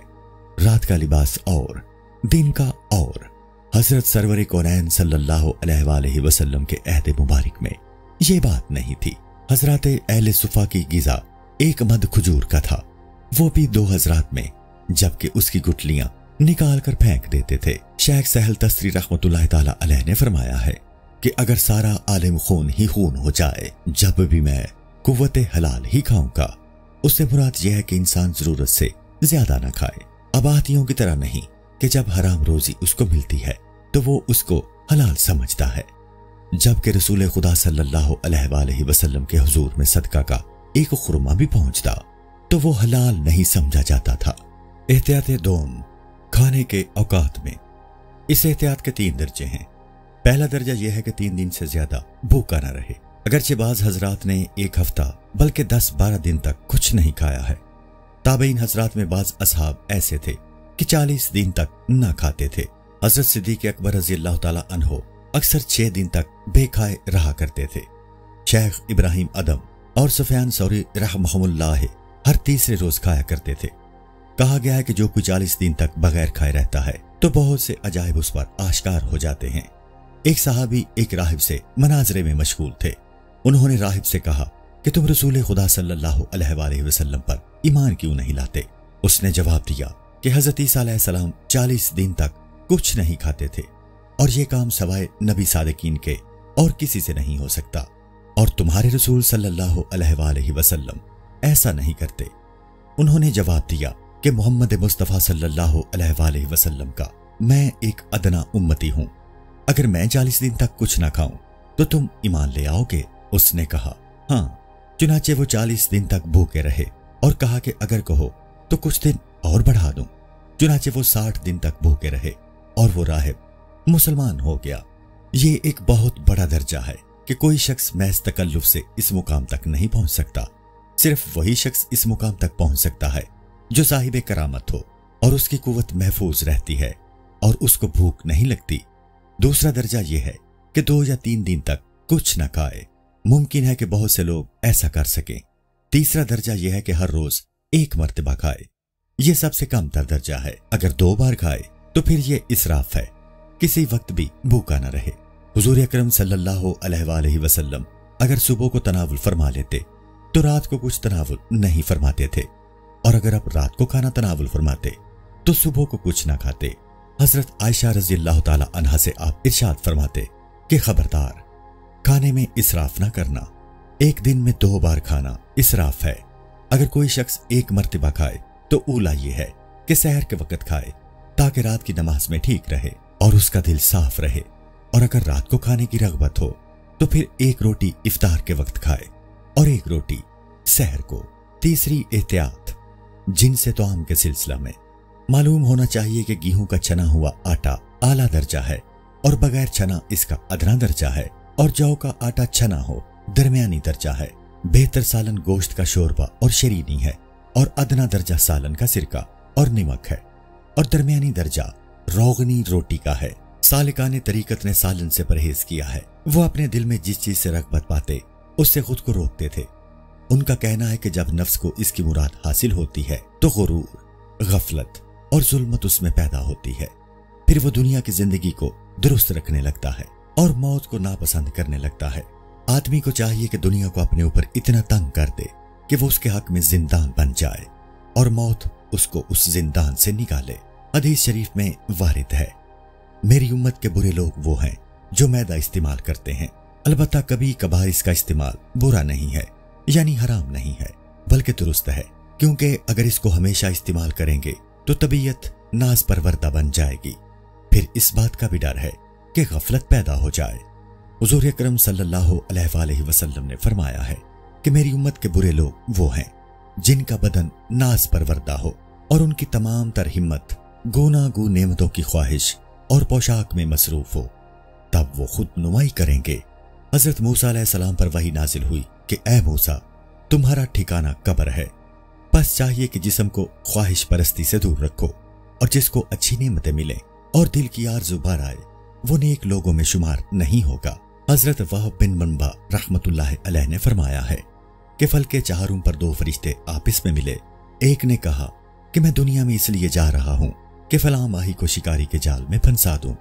रात का लिबास और दिन का और। हजरत सरवर कौनैन सल्लल्लाहु अलैहि वसल्लम के अहद मुबारक में ये बात नहीं थी। हजरत अहले सुफा की ग़िज़ा 1 मद खजूर का था, वो भी 2 हजरात में, जबकि उसकी गुठलियां निकाल कर फेंक देते थे। शेख सहल तस्री रहमतुल्लाह ताला अलैह ने फरमाया है कि अगर सारा आलिम खून ही खून हो जाए, जब भी मैं कुव्वत हलाल ही खाऊंगा। उससे मुराद यह है कि इंसान जरूरत से ज्यादा ना खाए, आबादियों की तरह नहीं कि जब हराम रोजी उसको मिलती है तो वो उसको हलाल समझता है। जबकि रसूल खुदा सल्लल्लाहु अलैहि वसल्लम के हुजूर में सदका का 1 खुरमा भी पहुंचता तो वो हलाल नहीं समझा जाता था। एहतियात दोम, खाने के औकात में। इस एहतियात के 3 दर्जे हैं। पहला दर्जा यह है कि 3 दिन से ज्यादा भूखा न रहे। अगरचे बाज हजरात ने 1 हफ्ता बल्कि 10-12 दिन तक कुछ नहीं खाया है। ताबईन हजरात में बाज असहाब ऐसे थे कि 40 दिन तक न खाते थे। हजरत सिद्दीक अकबर रज़ी अल्लाह ताला अन्हो अक्सर 6 दिन तक बेखाए रहा करते थे। शेख इब्राहिम अदम और सुफियान सौरी रहमहुमुल्लाह हर तीसरे रोज खाया करते थे। कहा गया है कि जो कोई 40 दिन तक बगैर खाए रहता है तो बहुत से अजायब उस पर आश्कार हो जाते हैं। एक सहाबी एक राहिब से मनाजरे में मशगूल थे। उन्होंने राहिब से कहा कि तुम रसूल खुदा सल्लल्लाहु अलैहि वसल्लम पर ईमान क्यों नहीं लाते? उसने जवाब दिया कि हजरत ईसा अलैहिस्सलाम 40 दिन तक कुछ नहीं खाते थे और ये काम सवाए नबी सादिकीन के और किसी से नहीं हो सकता, और तुम्हारे रसूल सल्लल्लाहु अलैहि वसल्लम ऐसा नहीं करते। उन्होंने जवाब दिया कि मोहम्मद मुस्तफ़ा सल्लल्लाहु अलैहि वसल्लम का मैं एक अदना उम्मती हूं। अगर मैं 40 दिन तक कुछ ना खाऊं तो तुम ईमान ले आओगे? उसने कहा हाँ। चुनाचे वो 40 दिन तक भूखे रहे और कहा कि अगर कहो तो कुछ दिन और बढ़ा दूं। चुनाचे वो 60 दिन तक भूखे रहे और वो राहिब मुसलमान हो गया। ये एक बहुत बड़ा दर्जा है कि कोई शख्स महज तकल्लुफ से इस मुकाम तक नहीं पहुंच सकता। सिर्फ वही शख्स इस मुकाम तक पहुंच सकता है जो साहिब करामत हो और उसकी कुव्वत महफूज रहती है और उसको भूख नहीं लगती। दूसरा दर्जा यह है कि 2 या 3 दिन तक कुछ न खाए। मुमकिन है कि बहुत से लोग ऐसा कर सकें। तीसरा दर्जा यह है कि हर रोज 1 मर्तबा खाए। यह सबसे कम तर दर्जा है। अगर 2 बार खाए तो फिर यह इसराफ है। किसी वक्त भी भूखा न रहे। हुजूर अकरम सल्लल्लाहु अलैहि वसल्लम अगर सुबह को तनावुल फरमा लेते तो रात को कुछ तनावुल नहीं फरमाते थे, और अगर आप रात को खाना तनावुल फरमाते तो सुबह को कुछ ना खाते। हजरत आयशा रज़ी अल्लाह ताला अन्हा से आप इरशाद फरमाते कि खबरदार, खाने में इसराफ ना करना। एक दिन में 2 बार खाना इसराफ है। अगर कोई शख्स 1 मर्तबा खाए तो ऊला ये है कि सहर के वक्त खाए ताकि रात की नमाज में ठीक रहे और उसका दिल साफ रहे, और अगर रात को खाने की रगबत हो तो फिर 1 रोटी इफ्तार के वक्त खाए और 1 रोटी सहर को। तीसरी एहतियात जिनसे तोआम के सिलसिला में मालूम होना चाहिए कि गेहूं का छना हुआ आटा आला दर्जा है और बगैर छना इसका अदना दर्जा है, और जौ का आटा छना हो दरमियानी दर्जा है। बेहतर सालन गोश्त का शोरबा और शरीनी है, और अदना दर्जा सालन का सिरका और नमक है, और दरमियानी दर्जा रोगनी रोटी का है। सालिकाने तरीकत ने सालन से परहेज किया है। वो अपने दिल में जिस चीज से रग़बत पाते उससे खुद को रोकते थे। उनका कहना है कि जब नफ्स को इसकी मुराद हासिल होती है तो गुरूर, गफलत और जुल्मत उसमें पैदा होती है। फिर वो दुनिया की जिंदगी को दुरुस्त रखने लगता है और मौत को नापसंद करने लगता है। आदमी को चाहिए कि दुनिया को अपने ऊपर इतना तंग कर दे कि वो उसके हक में जिंदान बन जाए और मौत उसको उस जिंदान से निकाले। हदीस शरीफ में वारिद है, मेरी उम्मत के बुरे लोग वो हैं जो मैदा इस्तेमाल करते हैं। अलबत्ता कभी कभार इसका इस्तेमाल बुरा नहीं है, यानी हराम नहीं है, बल्कि दुरुस्त है, क्योंकि अगर इसको हमेशा इस्तेमाल करेंगे तो तबीयत नाज परवरदा बन जाएगी। फिर इस बात का भी डर है कि गफलत पैदा हो जाए। हुजूर अकरम सल्लल्लाहु अलैहि वसल्लम ने फरमाया है कि मेरी उम्मत के बुरे लोग वो हैं जिनका बदन नाज परवरदा हो और उनकी तमाम तर हिम्मत गूनागू नेमतों की ख्वाहिश और पोशाक में मसरूफ हो। तब वो खुद नुमाई करेंगे। हजरत मूसा अलैहिस्सलाम पर वही नाजिल हुई कि ए मूसा, तुम्हारा ठिकाना कब्र है। बस चाहिए कि जिस्म को ख्वाहिश परस्ती से दूर रखो, और जिसको अच्छी नेमतें मिले और दिल की आरज़ू भर आए वो नेक लोगों में शुमार नहीं होगा। हजरत वहब बिन मनबा रहमतुल्लाह अलैह ने फरमाया है कि फल के चारों पर 2 फरिश्ते आपस में मिले। एक ने कहा कि मैं दुनिया में इसलिए जा रहा हूं कि फलां माही को शिकारी के जाल में फंसा दूं,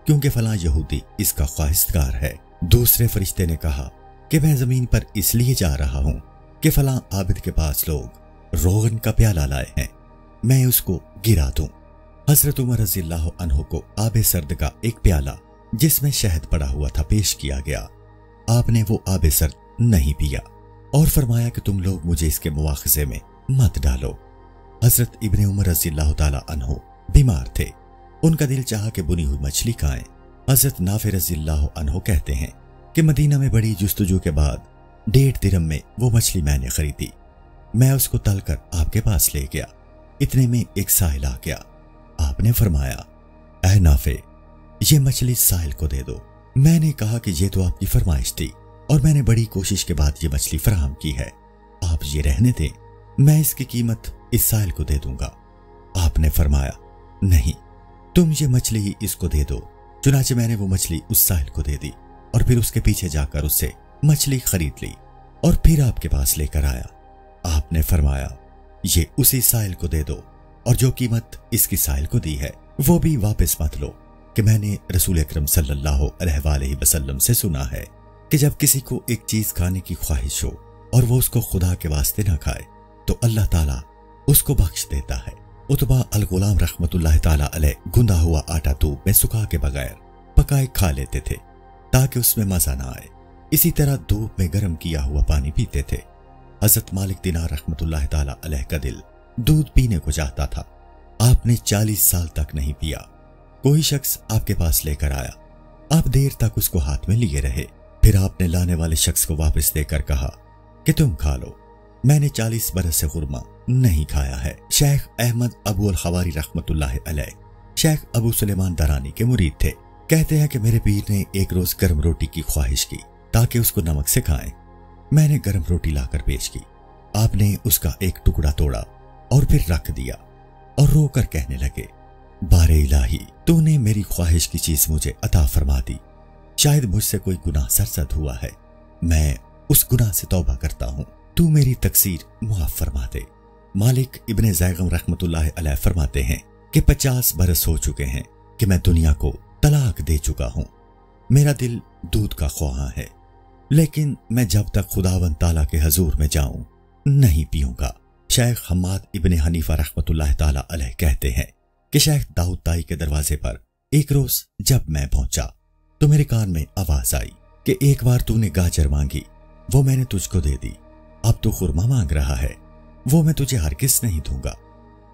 क्योंकि फलां यहूदी इसका ख्वाहिशगार है। दूसरे फरिश्ते ने कहा कि मैं जमीन पर इसलिए जा रहा हूं कि फलां आबिद के पास लोग रोगन का प्याला लाए हैं, मैं उसको गिरा दूं। हजरत उमर रज़ियल्लाहु अन्हु को आबे सर्द का एक प्याला जिसमें शहद पड़ा हुआ था पेश किया गया। आपने वो आबे सर्द नहीं पिया और फरमाया कि तुम लोग मुझे इसके मुआखजे में मत डालो। हजरत इब्ने उमर रज़ियल्लाहु ताला अन्हु बीमार थे। उनका दिल चाहा कि बुनी हुई मछली खाएं। हजरत नाफे रज़ियल्लाहु अन्हु कहते हैं कि मदीना में बड़ी जुस्तजू के बाद 1.5 दिरहम में वो मछली मैंने खरीदी। मैं उसको तलकर आपके पास ले गया। इतने में एक साहिल आ गया। आपने फरमाया, ऐ नाफे, ये मछली साहिल को दे दो। मैंने कहा कि ये तो आपकी फरमाइश थी और मैंने बड़ी कोशिश के बाद ये मछली फराहम की है। आप ये रहने दें, मैं इसकी कीमत इस साहिल को दे दूंगा। आपने फरमाया, नहीं, तुम ये मछली ही इसको दे दो। चुनाचे मैंने वो मछली उस साहिल को दे दी और फिर उसके पीछे जाकर उससे मछली खरीद ली और फिर आपके पास लेकर आया। आपने फरमाया, ये उसी साहिल को दे दो और जो कीमत इसकी साहिल को दी है वो भी वापस मत लो, कि मैंने रसूल अकरम सल्लल्लाहु अलैहि वसल्लम से सुना है कि जब किसी को एक चीज खाने की ख्वाहिश हो और वो उसको खुदा के वास्ते ना खाए तो अल्लाह ताला उसको बख्श देता है। उतबा अल गुलाम रहमतुल्लाह ताला अलैह गुंदा हुआ आटा धूप में सुखा के बगैर पकाए खा लेते थे ताकि उसमें मजा ना आए। इसी तरह धूप में गर्म किया हुआ पानी पीते थे। हजरत मालिक दिनार रहमतुल्लाह ताला अलैह का दिल दूध पीने को चाहता था। आपने 40 साल तक नहीं पिया। कोई शख्स आपके पास लेकर आया, आप देर तक उसको हाथ में लिए रहे, फिर आपने लाने वाले शख्स को वापस देकर कहा कि तुम खा लो, मैंने 40 बरस से खुरमा नहीं खाया है। शेख अहमद अबू अल खवारी रहमतुल्लाह अलैह शेख अबू सुलेमान दरानी के मुरीद थे। कहते हैं कि मेरे पीर ने एक रोज गर्म रोटी की ख्वाहिश की ताकि उसको नमक से खाएं। मैंने गर्म रोटी लाकर पेश की। आपने उसका एक टुकड़ा तोड़ा और फिर रख दिया और रोकर कहने लगे, बारे इलाही, तूने मेरी ख्वाहिश की चीज मुझे अता फरमा दी। शायद मुझसे कोई गुनाह सरजद हुआ है, मैं उस गुनाह से तौबा करता हूं, तू मेरी तकसीर मुआफ फरमा दे। मालिक इब्ने ज़ैगम रहमतुल्लाह अलैह फरमाते हैं कि 50 बरस हो चुके हैं कि मैं दुनिया को तलाक दे चुका हूं। मेरा दिल दूध का ख्वाहां है, लेकिन मैं जब तक खुदावंद ताला के हजूर में जाऊं नहीं पीऊंगा। शेख हम्माद इब्ने हनीफा रहमतुल्लाह ताला अलैह कहते हैं कि शेख दाऊद ताई के दरवाजे पर एक रोज जब मैं पहुंचा तो मेरे कान में आवाज आई कि एक बार तूने गाजर मांगी, वो मैंने तुझको दे दी, अब तू खुरमा मांग रहा है, वो मैं तुझे हरगिज़ नहीं दूंगा।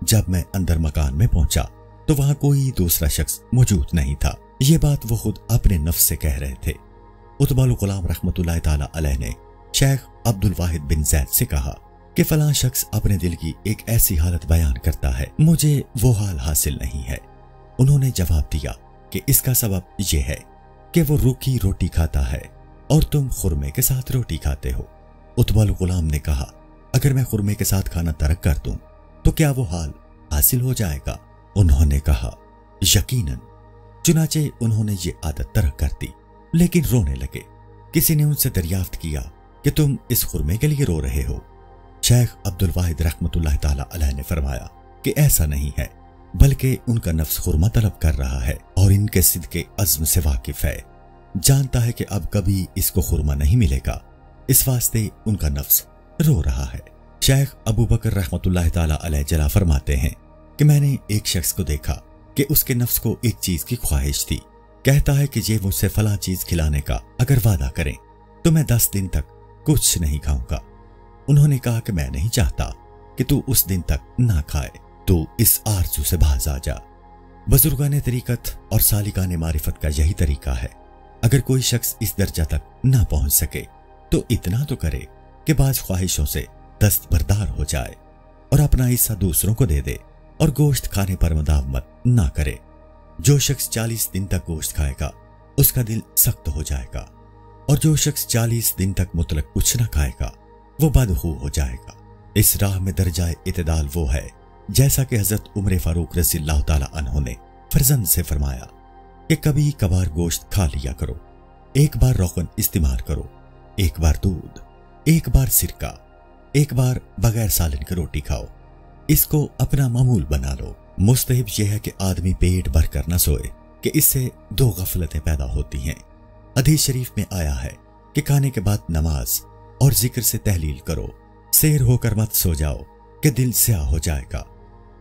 जब मैं अंदर मकान में पहुंचा तो वहां कोई दूसरा शख्स मौजूद नहीं था। ये बात वो खुद अपने नफ्स से कह रहे थे। उतबा गुलाम रहमतुल्लाह ताला अलैह ने शेख अब्दुल वाहिद बिन जैद से कहा कि फलां शख्स अपने दिल की एक ऐसी हालत बयान करता है, मुझे वो हाल हासिल नहीं है। उन्होंने जवाब दिया कि इसका सबब यह है कि वो रूखी रोटी खाता है और तुम खुरमे के साथ रोटी खाते हो। उतबा गुलाम ने कहा, अगर मैं खुरमे के साथ खाना तर्क कर दूं तो क्या वो हाल हासिल हो जाएगा? उन्होंने कहा, यकीनन। चुनाचे उन्होंने ये आदत तर्क कर दी, लेकिन रोने लगे। किसी ने उनसे दरियाफ्त किया कि तुम इस खुरमे के लिए रो रहे हो। शेख अब्दुल वाहिद रहमतुल्लाह ताला अलैह ने फरमाया कि ऐसा नहीं है, बल्कि उनका नफ्स खुरमा तलब कर रहा है और इनके सिद्क़ के अज़्म से वाकिफ है, जानता है कि अब कभी इसको खुरमा नहीं मिलेगा, इस वास्ते उनका नफ्स रो रहा है। शेख अबू बकर रहमतुल्लाह ताला अलैह जला फरमाते हैं कि मैंने एक शख्स को देखा कि उसके नफ्स को एक चीज की ख्वाहिश थी। कहता है कि ये मुझसे फलां चीज खिलाने का अगर वादा करें तो मैं 10 दिन तक कुछ नहीं खाऊंगा। उन्होंने कहा कि मैं नहीं चाहता कि तू उस दिन तक ना खाए, तू इस आरज़ू से बाज आ जा। बुजुर्गान तरीकत और सालिकान मारिफत का यही तरीका है। अगर कोई शख्स इस दर्जा तक ना पहुंच सके तो इतना तो करे कि बाज ख्वाहिशों से दस्तबरदार हो जाए और अपना हिस्सा दूसरों को दे दे और गोश्त खाने पर मदावमत ना करे। जो शख्स 40 दिन तक गोश्त खाएगा उसका दिल सख्त हो जाएगा, और जो शख्स 40 दिन तक मुतलक कुछ ना खाएगा वो बदखू हो जाएगा। इस राह में दर्जाए इतदाल वो है जैसा कि हजरत उमर फारूक रज़ियल्लाहु ताला अन्हु ने फरजंद से फरमाया कि कभी कभार गोश्त खा लिया करो, एक बार रोगन इस्तेमाल करो, एक बार दूध, एक बार सिरका, एक बार बगैर सालन की रोटी खाओ। इसको अपना मामूल बना लो। मुस्तहिब यह है कि आदमी पेट भर कर न सोए कि इससे 2 गफलतें पैदा होती हैं। हदीस शरीफ में आया है कि खाने के बाद नमाज और जिक्र से तहलील करो, सैर होकर मत सो जाओ कि दिल स्याह हो जाएगा।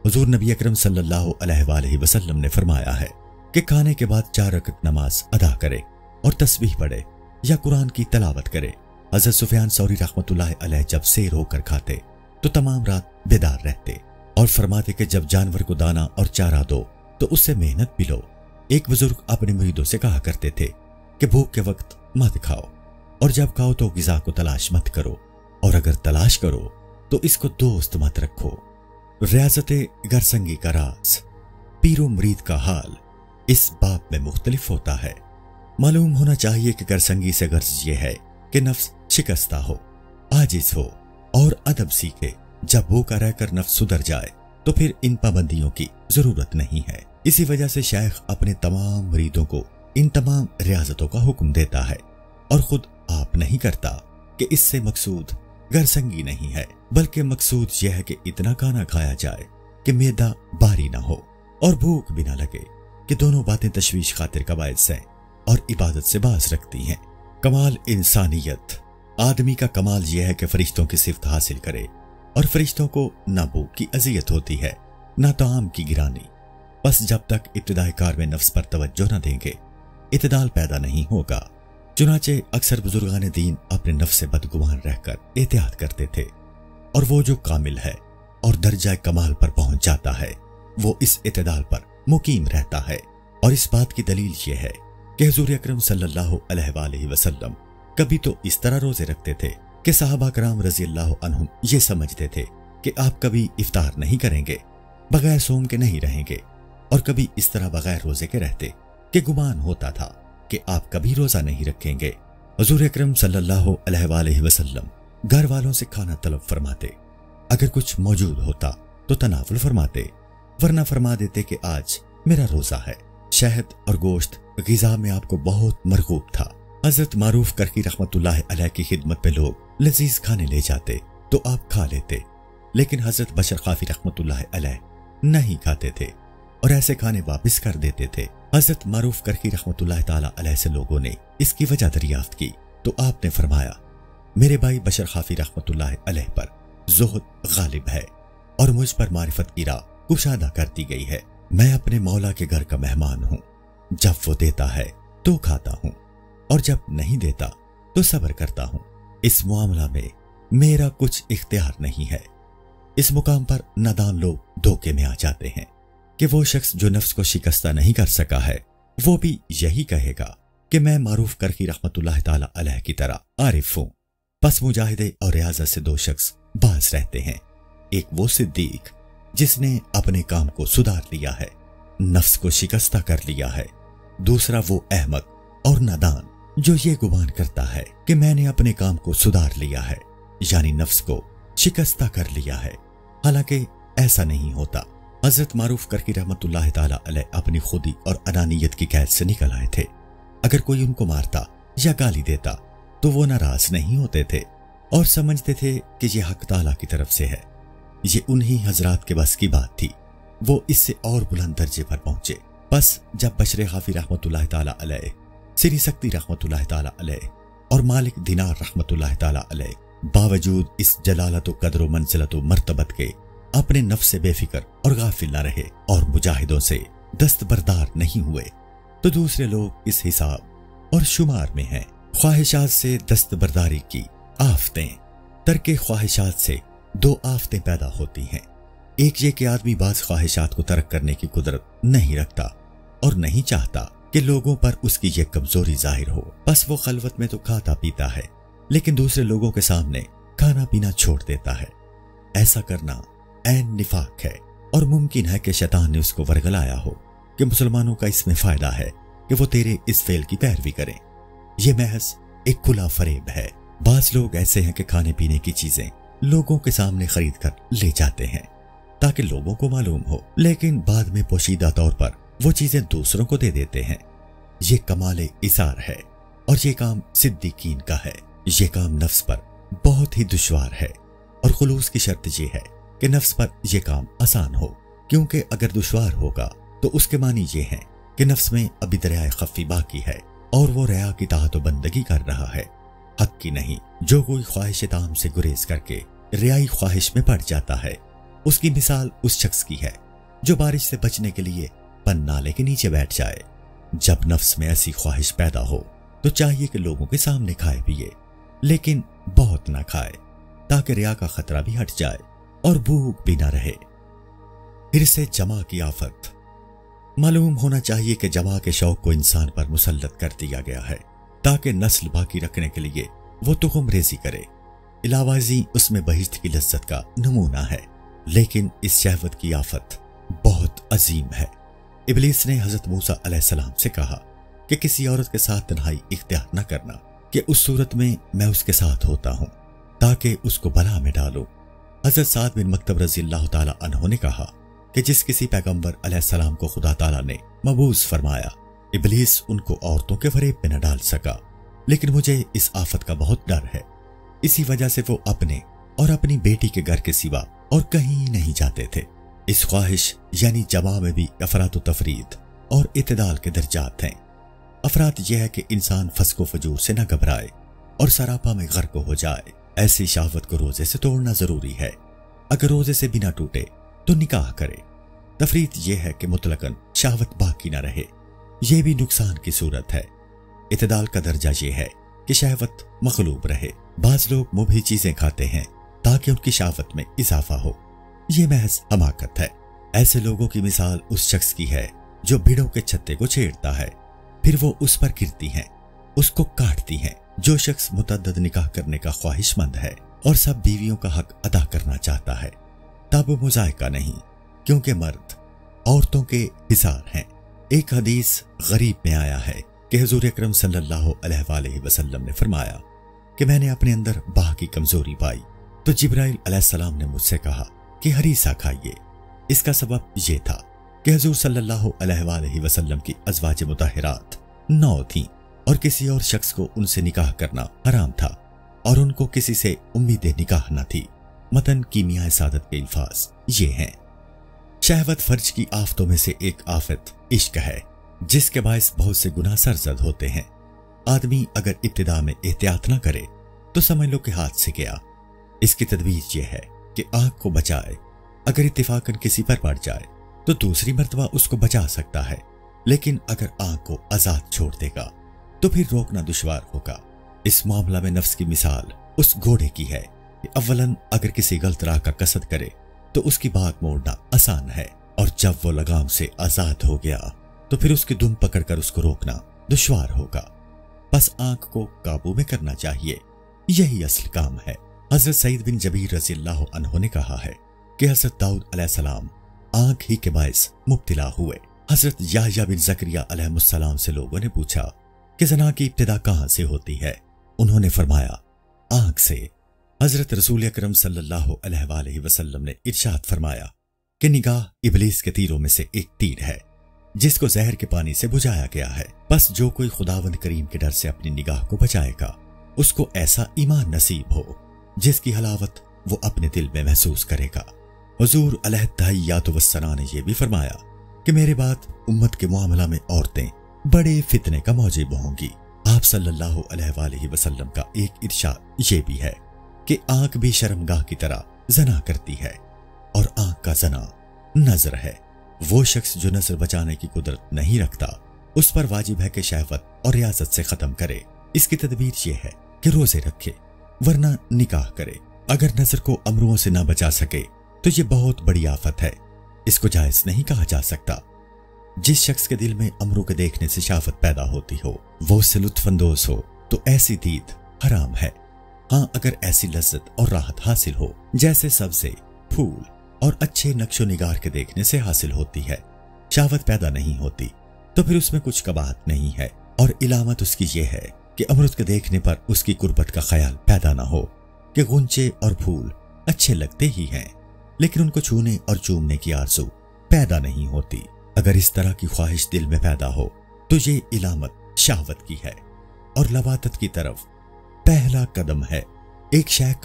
हुजूर नबी अकरम सल्लल्लाहु अलैहि वसल्लम ने फरमाया है कि खाने के बाद 4 रकत नमाज अदा करे और तस्बीह पढ़े या कुरान की तलावत करे। हज़रत सुफियान सौरी रहमतुल्लाह अलैह जब सैर होकर खाते तो तमाम रात बेदार रहते और फरमाते कि जब जानवर को दाना और चारा दो तो उससे मेहनत भी लो। एक बुजुर्ग अपने मुरीदों से कहा करते थे कि भूख के वक्त मत खाओ और जब खाओ तो ग़िज़ा को तलाश मत करो, और अगर तलाश करो तो इसको दोस्त मत रखो। रियाज़त गरसंगी का राज, पीरो मुरीद का हाल इस बाब में मुख्तलिफ होता है। मालूम होना चाहिए कि गरसंगी से गर्ज ये है कि नफ्स शिकस्ता हो, आजिज हो, और अदब सीखे। जब भूखा रहकर नफ्स सुधर जाए तो फिर इन पाबंदियों की जरूरत नहीं है। इसी वजह से शेख अपने तमाम मुरीदों को इन तमाम रियाजतों का हुक्म देता है और खुद आप नहीं करता कि इससे मकसूद गरसंगी नहीं है, बल्कि मकसूद यह है कि इतना खाना खाया जाए कि मैदा भारी ना हो और भूख भी ना लगे, कि दोनों बातें तशवीश खातिर का बायस हैं और इबादत से बाज रखती हैं। कमाल इंसानियत, आदमी का कमाल यह है कि फरिश्तों की सिफत हासिल करे, और फरिश्तों को ना भूख की अजियत होती है ना ताम की गिरानी। बस जब तक इब्तिदाई कार में नफ्स पर तवज्जो न देंगे इत्दाल पैदा नहीं होगा। चुनाचे अक्सर बुजुर्गान दीन अपने नफ्स से बदगुमान रहकर एहतियात करते थे, और वो जो कामिल है और दर्जा कमाल पर पहुंच जाता है वो इस इत्दाल पर मुकीम रहता है। और इस बात की दलील ये है कि हुजूर अकरम सल्लल्लाहु अलैहि वसल्लम कभी तो इस तरह रोजे रखते थे कि सहाबा कराम रज़ियल्लाहु अन्हुम ये समझते थे कि आप कभी इफ्तार नहीं करेंगे, बगैर सोम के नहीं रहेंगे, और कभी इस तरह बगैर रोजे के रहते कि गुमान होता था कि आप कभी रोजा नहीं रखेंगे। हुजूर अकरम सल्लल्लाहु अलैहि वसल्लम घर वालों से खाना तलब फरमाते, अगर कुछ मौजूद होता तो तनावुल फरमाते, वरना फरमा देते कि आज मेरा रोजा है। शहद और गोश्त ग़िज़ा में आपको बहुत मरगूब था। हजरत मारूफ करकी रहमतुल्लाह अलैह की खिदमत पे लोग लजीज खाने ले जाते तो आप खा लेते, लेकिन हजरत बशर खाफी रहमतुल्लाह अलैह नहीं खाते थे और ऐसे खाने वापस कर देते थे। हजरत मारूफ करकी रहमतुल्लाह ताला अलैह से लोगों ने इसकी वजह दरियाफ्त की तो आपने फरमाया, मेरे भाई बशर खाफी रहमतुल्लाह अलैह पर ज़ुहद गालिब है और मुझ पर मारिफत की राह कुशादा कर दी गई है। मैं अपने मौला के घर का मेहमान हूँ, जब वो देता है तो खाता हूँ और जब नहीं देता तो सब्र करता हूँ। इस मामला में मेरा कुछ इख्तियार नहीं है। इस मुकाम पर नादान लोग धोखे में आ जाते हैं कि वो शख्स जो नफ्स को शिकस्ता नहीं कर सका है वो भी यही कहेगा कि मैं मारूफ करकी रहमतुल्लाह ताला अलैह की तरह आरिफ हूँ। बस मुजाहिदे और रियाजा से दो शख्स बाज रहते हैं, एक वो सिद्दीक जिसने अपने काम को सुधार लिया है, नफ्स को शिकस्ता कर लिया है, दूसरा वो अहमक और नादान जो ये गुमान करता है कि मैंने अपने काम को सुधार लिया है, यानी नफ्स को शिकस्ता कर लिया है। हालांकि ऐसा नहीं होता। हजरत मारूफ करकी रहमतुल्लाह ताला अलैह अपनी खुदी और अनानियत की कैद से निकल आए थे। अगर कोई उनको मारता या गाली देता तो वो नाराज नहीं होते थे और समझते थे कि ये हक ताला की तरफ से है। ये उन्हीं हजरात के बस की बात थी। वो इससे और बुलंद दर्जे पर पहुंचे। बस जब बशर खाफी रहमतुल्लाह ताला अलैह, सिरी सक्ती रहमतुल्लाह ताला अलैह और मालिक दिनार रहमतुल्लाह ताला अलैह बावजूद इस जलालत व कदर व मंजिलत व मर्तबत के अपने नफ्स से बेफिक्र और गाफिल न रहे और मुजाहिदों से दस्तबरदार नहीं हुए तो दूसरे लोग इस हिसाब और शुमार में हैं। ख्वाहिशात से दस्तबरदारी की आफतें, तर्के ख्वाहिशात से दो आफतें पैदा होती हैं। एक ये कि आदमी बाज़ ख्वाहिशात को तर्क करने की कुदरत नहीं रखता और नहीं चाहता कि लोगों पर उसकी ये कमजोरी जाहिर हो। बस वो खलवत में तो खाता पीता है लेकिन दूसरे लोगों के सामने खाना पीना छोड़ देता है। ऐसा करना ऐन निफाक है और मुमकिन है कि शैतान ने उसको वर्गलाया हो कि मुसलमानों का इसमें फायदा है कि वो तेरे इस फेल की पैरवी करें। यह महज एक खुला फरेब है। बाज लोग ऐसे हैं कि खाने पीने की चीजें लोगों के सामने खरीद कर ले जाते हैं ताकि लोगों को मालूम हो, लेकिन बाद में पोशीदा तौर पर वो चीजें दूसरों को दे देते हैं। ये कमाल इसार है और ये काम सिद्दीकीन का है। ये काम नफ्स पर बहुत ही दुश्वार है और खुलूस की शर्त ये है कि नफ्स पर यह काम आसान हो, क्योंकि अगर दुश्वार होगा तो उसके मानी ये हैं कि नफ्स में अभी दरियाए खफी बाकी है और वो रिया की ताहत बंदगी कर रहा है, हक की नहीं। जो कोई ख्वाहिश ताम से गुरेज करके रियाई ख्वाहिश में पड़ जाता है उसकी मिसाल उस शख्स की है जो बारिश से बचने के लिए पन नाले के नीचे बैठ जाए। जब नफ्स में ऐसी ख्वाहिश पैदा हो तो चाहिए कि लोगों के सामने खाए पिए, लेकिन बहुत ना खाए ताकि रिया का खतरा भी हट जाए और भूख भी ना रहे। फिर से जमा की आफत। मालूम होना चाहिए कि जमा के शौक को इंसान पर मुसल्लत कर दिया गया है ताकि नस्ल बाकी रखने के लिए वो तुखम रेजी करे। इलावाजी उसमें बहिश्त की लज्जत का नमूना है, लेकिन इस शहवत की आफत बहुत अजीम है। इब्लीस ने हजरत मूसा अलैहिस्सलाम से कहा कि किसी औरत के साथ तन्हाई इख्तियार न करना कि उस सूरत में मैं उसके साथ होता हूं ताकि उसको बला में डालो। हजरत साद बिन मक्तब रजी अल्लाह ताला अन्हो ने कहा कि जिस किसी पैगंबर अलैहिस्सलाम को खुदा ताला ने मबूस फरमाया, इब्लीस उनको औरतों के फरेब में न डाल सका, लेकिन मुझे इस आफत का बहुत डर है। इसी वजह से वो अपने और अपनी बेटी के घर के सिवा और कहीं नहीं जाते थे। इस ख्वाहिश यानी जमा में भी अफरात तफरीद और इतदाल के दर्जात हैं। अफरात यह है कि इंसान फस्को फजूर से न घबराए और सरापा में गर्क हो जाए। ऐसी शहावत को रोजे से तोड़ना जरूरी है। अगर रोजे से भी ना टूटे तो निकाह करे। तफरीद यह है कि मुतलकन शहावत बाकी ना रहे, यह भी नुकसान की सूरत है। इतदाल का दर्जा यह है कि शहवत मखलूब रहे। बाज लोग मुबही चीजें खाते हैं ताकि उनकी शहावत में इजाफा हो, यह महज हमाकत है। ऐसे लोगों की मिसाल उस शख्स की है जो भेड़ों के छत्ते को छेड़ता है, फिर वो उस पर गिरती हैं, उसको काटती हैं। जो शख्स मुतअद्दिद निकाह करने का ख्वाहिशमंद है और सब बीवियों का हक अदा करना चाहता है, तब मुजायका नहीं, क्योंकि मर्द औरतों के हिसार हैं। एक हदीस गरीब में आया है कि हुजूर अकरम सल्लल्लाहु अलैहि वसल्लम ने फरमाया कि मैंने अपने अंदर बाह की कमजोरी पाई तो जिब्राइल अलैहिस्सलाम ने मुझसे कहा कि हरीसा खाइए। इसका सबब यह था कि हुजूर सल्लल्लाहु अलैहि वसल्लम की अज़वाज मुताहिरात 9 थीं और किसी और शख्स को उनसे निकाह करना हराम था और उनको किसी से उम्मीद निकाह न थी। मतन कीमिया सादत के अल्फाज ये हैं। शहवत फर्ज की आफतों में से एक आफत इश्क है, जिसके बायस बहुत से गुनाह सरजद होते हैं। आदमी अगर इब्तिदा में एहतियात न करे तो समझ लो कि हाथ से गया। इसकी तदबीर यह है कि आंख को बचाए। अगर इत्तिफाकन किसी पर पड़ जाए तो दूसरी मर्तबा उसको बचा सकता है, लेकिन अगर आंख को आजाद छोड़ देगा तो फिर रोकना दुश्वार होगा। इस मामला में नफ्स की मिसाल उस घोड़े की है कि अव्वलन अगर किसी गलत राह का कसद करे तो उसकी भाग मोड़ना आसान है, और जब वो लगाम से आजाद हो गया तो फिर उसकी दुम पकड़कर उसको रोकना दुश्वार होगा। बस आंख को काबू में करना चाहिए, यही असल काम है। हजरत सईद बिन जबीर रज़ी अल्लाह अन्हु ने कहा है कि हजरत दाऊद अलैहिस्सलाम आंख ही के बायस मुब्तिला हुए। हजरत याह्या बिन ज़करिया अलैहिस्सलाम से लोगों ने पूछा कि ज़ना की इब्तिदा कहां से होती है? उन्होंने फरमाया आंख से। हजरत रसूल अकरम सल्लल्लाहु अलैहि वसल्लम ने इरशाद फरमाया कि निगाह इब्लीस के तीरों में से एक तीर है जिसको जहर के पानी से बुझाया गया है। बस जो कोई खुदावंद करीम के डर से अपनी निगाह को बचाएगा उसको ऐसा ईमान नसीब हो जिसकी हलावत वो अपने दिल में महसूस करेगा। हुजूर अलैहिस्सलातु वस्सलाम ने यह भी फरमाया कि मेरे बाद उम्मत के मामला में औरतें बड़े फितने का मौजिब होंगी। आप सल्लल्लाहु अलैहि वसल्लम का एक इरशाद ये भी है कि आंख भी शर्मगाह की तरह जना करती है और आंख का जना नजर है। वो शख्स जो नजर बचाने की कुदरत नहीं रखता उस पर वाजिब है कि शहवत और रियाजत से खत्म करे। इसकी तदबीर ये है कि रोजे रखे वरना निकाह करे। अगर नजर को अमरुओं से ना बचा सके तो ये बहुत बड़ी आफत है, इसको जायज नहीं कहा जा सकता। जिस शख्स के दिल में अमरों के देखने से शहावत पैदा होती हो वो उससे लुत्फानंदोज हो तो ऐसी दीद हराम है। हाँ, अगर ऐसी लज्जत और राहत हासिल हो जैसे सब्जे, फूल और अच्छे नक्शो निगार के देखने से हासिल होती है, शहावत पैदा नहीं होती, तो फिर उसमें कुछ कबाहत नहीं है। और इलामत उसकी ये है कि अमरुद के देखने पर उसकी कुर्बत का ख्याल पैदा ना हो कि गुंचे और फूल अच्छे लगते ही हैं लेकिन उनको छूने और चूमने की आरज़ू पैदा नहीं होती। अगर इस तरह की ख्वाहिश दिल में पैदा हो तो ये इलामत शहावत की है और लवातत की तरफ पहला कदम है। एक शेख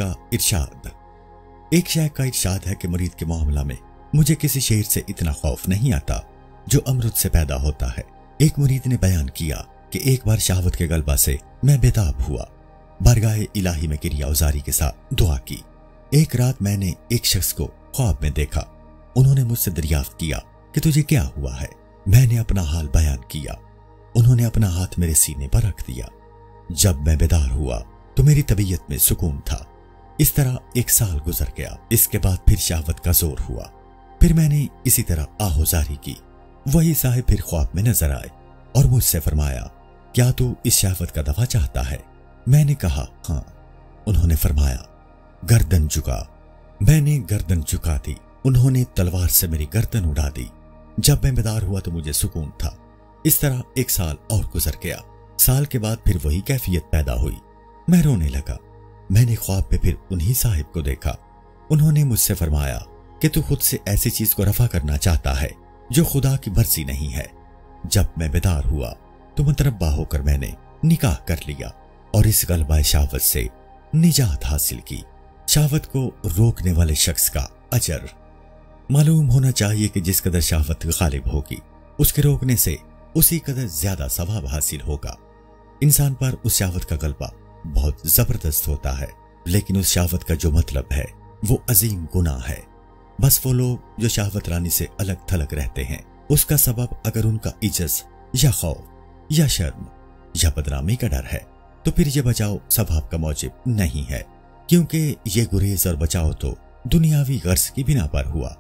का इरशाद है कि मुरीद के मामला में मुझे किसी शेर से इतना खौफ नहीं आता जो अमरुद से पैदा होता है। एक मुरीद ने बयान किया कि एक बार शहावत के गलबा से मैं बेताब हुआ, बारगाह इलाही में क्रिया उजारी के साथ दुआ की। एक रात मैंने एक शख्स को ख्वाब में देखा। उन्होंने मुझसे दरियाफ्त किया कि तुझे क्या हुआ है। मैंने अपना हाल बयान किया। उन्होंने अपना हाथ मेरे सीने पर रख दिया। जब मैं बेदार हुआ तो मेरी तबीयत में सुकून था। इस तरह 1 साल गुजर गया। इसके बाद फिर शहावत का जोर हुआ। फिर मैंने इसी तरह आहोजारी की। वही साहिब फिर ख्वाब में नजर आए और मुझसे फरमाया, क्या तू इस शहावत का दवा चाहता है? मैंने कहा हाँ। उन्होंने फरमाया, गर्दन झुका। मैंने गर्दन झुका दी। उन्होंने तलवार से मेरी गर्दन उड़ा दी। जब मैं बेदार हुआ तो मुझे सुकून था। इस तरह 1 साल और गुजर गया। साल के बाद फिर वही कैफियत पैदा हुई। मैं रोने लगा। میں نے خواب میں پھر انہی صاحب کو دیکھا۔ انہوں نے مجھ سے فرمایا کہ تو خود سے ایسی چیز کو رفع کرنا چاہتا ہے جو خدا کی مرضی نہیں ہے۔ جب میں بیدار ہوا تو متنبہ ہو کر میں نے نکاح کر لیا اور اس غلبہ شہوت سے نجات حاصل کی۔ شہوت کو روکنے والے شخص کا اجر۔ معلوم ہونا چاہیے کہ جس قدر شہوت غالب ہوگی اس کے روکنے سے اسی قدر زیادہ ثواب حاصل ہوگا۔ انسان پر اس شہوت کا غلبہ بہت زبردست ہوتا ہے، لیکن اس شہوت کا جو مطلب ہے وہ عظیم گناہ ہے۔ بس وہ لوگ جو شہوت رانی سے الگ تھلگ رہتے ہیں، اس کا سبب اگر ان کا عجز یا خوف یا شرم یا بدنامی کا ڈر ہے تو پھر یہ بچاؤ ثواب کا موجب نہیں ہے، کیونکہ یہ گریز اور بچاؤ تو دنیاوی غرض کی بنا پر ہوا،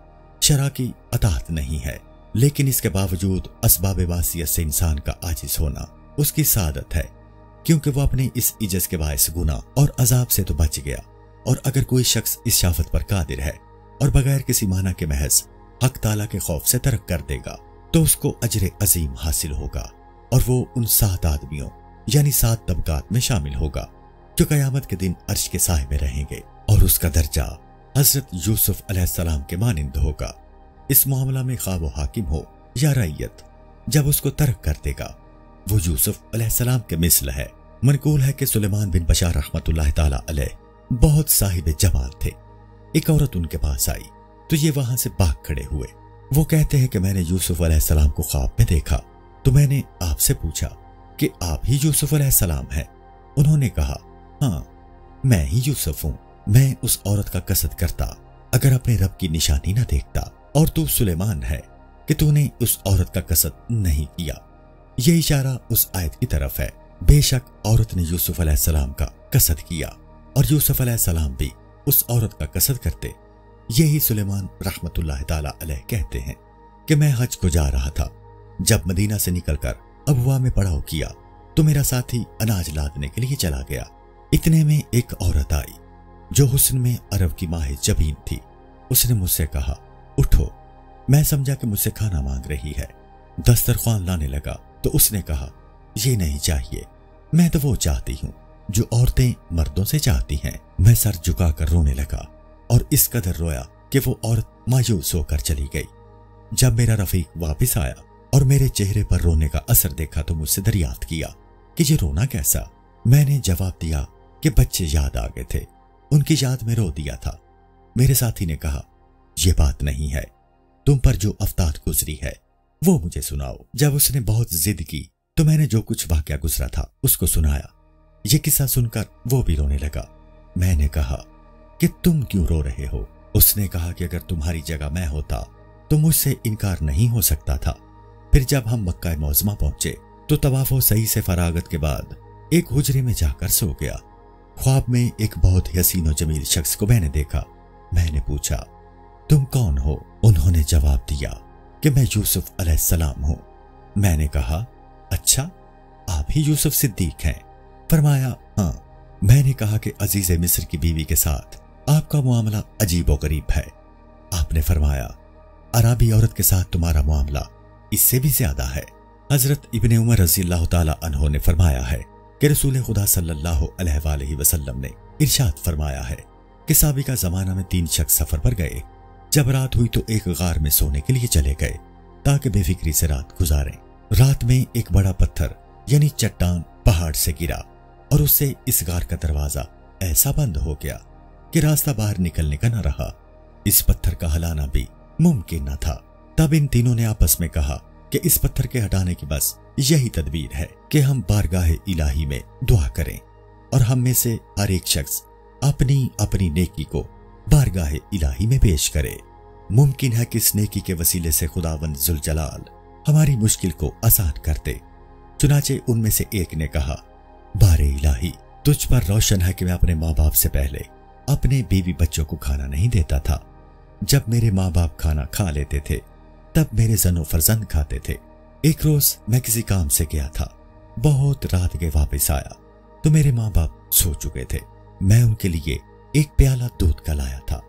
شرع کی اطاعت نہیں ہے۔ لیکن اس کے باوجود اسباب معصیت سے انسان کا عاجز ہونا اس کی سعادت ہے، کیونکہ وہ اپنے اس عجز کے باعث گناہ اور عذاب سے تو بچ گیا۔ اور اگر کوئی شخص اس شہوت پر قادر ہے اور بغیر کسی معنی کے محض حق تعالیٰ کے خوف سے ترک کر دے گا تو اس کو اجر عظیم حاصل ہوگا، اور وہ ان 7 آدمیوں یعنی 7 طبقات میں شامل ہوگا جو قیامت کے دن عرش کے سائے میں رہیں گے، اور اس کا درجہ حضرت یوسف علیہ السلام کے مانند ہوگا۔ اس معاملہ میں خواہ وہ حاکم ہو یا رعیت، جب اس کو ترک کر دے گا وہ یوسف علیہ السلام کے مثل ہے۔ منقول ہے کہ سلیمان بن بشار رحمت اللہ تعالی علیہ بہت صاحب جمال تھے۔ ایک عورت ان کے پاس آئی تو یہ وہاں سے بھاگ کھڑے ہوئے۔ وہ کہتے ہیں کہ میں نے یوسف علیہ السلام کو خواب میں دیکھا تو میں نے آپ سے پوچھا کہ آپ ہی یوسف علیہ السلام ہیں؟ انہوں نے کہا ہاں میں ہی یوسف ہوں۔ میں اس عورت کا قصد کرتا اگر اپنے رب کی نشانی نہ دیکھتا، اور تو سلیمان ہے کہ تو نے اس عورت کا قصد نہیں کیا۔ یہ اشارہ اس آیت کی طرف ہے، بے شک عورت نے یوسف علیہ السلام کا قصد کیا اور یوسف علیہ السلام بھی اس عورت کا قصد کرتے۔ یہی سلیمان رحمت اللہ تعالی علیہ کہتے ہیں کہ میں حج کو جا رہا تھا، جب مدینہ سے نکل کر ابوا میں پڑاؤ کیا تو میرا ساتھی اناج لادنے کے لیے چلا گیا۔ اتنے میں ایک عورت آئی جو حسن میں عرب کی ماہ جبین تھی۔ اس نے مجھ سے کہا اٹھو۔ میں سمجھا کہ مجھ سے کھانا مانگ رہی ہے، دسترخوان لانے لگا تو اس نے کہا یہ نہیں چاہیے، میں تو وہ چاہتی ہوں جو عورتیں مردوں سے چاہتی ہیں۔ میں سر جھکا کر رونے لگا اور اس قدر رویا کہ وہ عورت مایوس ہو کر چلی گئی۔ جب میرا رفیق واپس آیا اور میرے چہرے پر رونے کا اثر دیکھا تو مجھ سے دریافت کیا کہ یہ رونا کیسا؟ میں نے جواب دیا کہ بچے یاد آ گئے تھے، ان کی یاد میں رو دیا تھا۔ میرے ساتھی نے کہا یہ بات نہیں ہے، تم پر جو افتاد گزری ہے وہ مجھے سناؤ۔ جب اس نے بہت ضد کی تو میں نے جو کچھ واقعہ گزرا تھا اس کو سنایا۔ یہ قصہ سن کر وہ بھی رونے لگا۔ میں نے کہا کہ تم کیوں رو رہے ہو؟ اس نے کہا کہ اگر تمہاری جگہ میں ہوتا تو مجھ سے انکار نہیں ہو سکتا تھا۔ پھر جب ہم مکہ معظمہ پہنچے تو طواف و سعی سے فراغت کے بعد ایک حجرے میں جا کر سو گیا۔ خواب میں ایک بہت حسین و جمیل شخص کو میں نے دیکھا۔ میں نے پوچھا تم کون ہو؟ انہوں نے جواب دیا کہ میں یوسف علیہ السلام ہوں۔ میں نے کہا اچھا آپ ہی یوسف صدیق ہیں؟ فرمایا ہاں۔ میں نے کہا کہ عزیز مصر کی بیوی کے ساتھ آپ کا معاملہ عجیب و غریب ہے۔ آپ نے فرمایا عربی عورت کے ساتھ تمہارا معاملہ اس سے بھی زیادہ ہے۔ حضرت ابن عمر رضی اللہ تعالی عنہ نے فرمایا ہے کہ رسول خدا صلی اللہ علیہ وآلہ وسلم نے ارشاد فرمایا ہے کہ سابقہ زمانہ میں 3 شخص سفر پر گئے۔ جب رات ہوئی تو ایک غار میں سونے کے لیے چلے گئے تاکہ بے فکری سے رات گزاریں۔ رات میں ایک بڑا پتھر یعنی چٹان پہاڑ سے گرا اور اس سے اس غار کا دروازہ ایسا بند ہو گیا کہ راستہ باہر نکلنے کا نہ رہا۔ اس پتھر کا ہلانا بھی ممکن نہ تھا۔ تب ان تینوں نے آپس میں کہا کہ اس پتھر کے ہٹانے کی بس یہی تدبیر ہے کہ ہم بارگاہ الہی میں دعا کریں اور ہم میں سے ہر ایک شخص اپنی اپنی نیکی کو بارگاہ الہی میں پیش کرے۔ ممکن ہے کہ اس نیکی کے وسیلے سے خداوند ذوالجلال ہماری مشکل کو آسان کر دے۔ چنانچہ ان میں سے ایک نے کہا بار الہی تجھ پر روشن ہے کہ میں اپنے ماں باپ سے پہلے اپنے بیوی بچوں کو کھانا نہیں دیتا تھا۔ جب میرے ماں باپ کھانا کھا لیتے تھے تب میرے زن و فرزند کھاتے تھے۔ ایک روز میں کسی کام سے گیا تھا، بہت رات کے واپس آیا تو میرے ماں باپ سو چکے تھے۔ میں ان کے لیے ایک پیالہ دودھ کا لایا تھا۔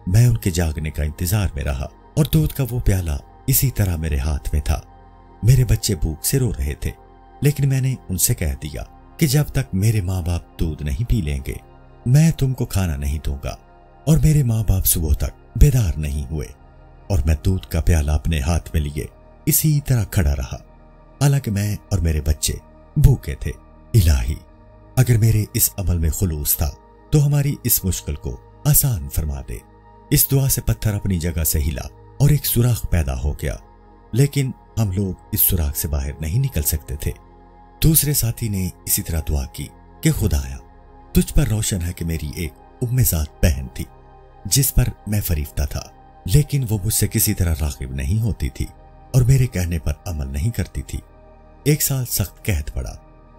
میں ان کے جاگنے کا انتظار میں رہا اور دودھ کا وہ پیالہ اسی طرح میرے ہاتھ میں تھا۔ میرے بچے بھوک سے رو رہے تھے، لیکن میں نے ان سے کہہ دیا کہ جب تک میرے ماں باپ دودھ نہیں پی لیں گے मैं तुमको खाना नहीं दूंगा। और मेरे माँ बाप सुबह तक बेदार नहीं हुए और मैं दूध का प्याला अपने हाथ में लिए इसी तरह खड़ा रहा, हालांकि मैं और मेरे बच्चे भूखे थे। इलाही, अगर मेरे इस अमल में खुलूस था तो हमारी इस मुश्किल को आसान फरमा दे। इस दुआ से पत्थर अपनी जगह से हिला और एक सुराख पैदा हो गया, लेकिन हम लोग इस सुराख से बाहर नहीं निकल सकते थे। दूसरे साथी ने इसी तरह दुआ की कि खुदाया, तुझ पर रोशन है कि मेरी एक उम्मेजात बहन थी जिस पर मैं फरीफ्ता था, लेकिन वो मुझसे किसी तरह रागिब नहीं होती थी और मेरे कहने पर अमल नहीं करती थी। एक साल सख्त कहत पड़ा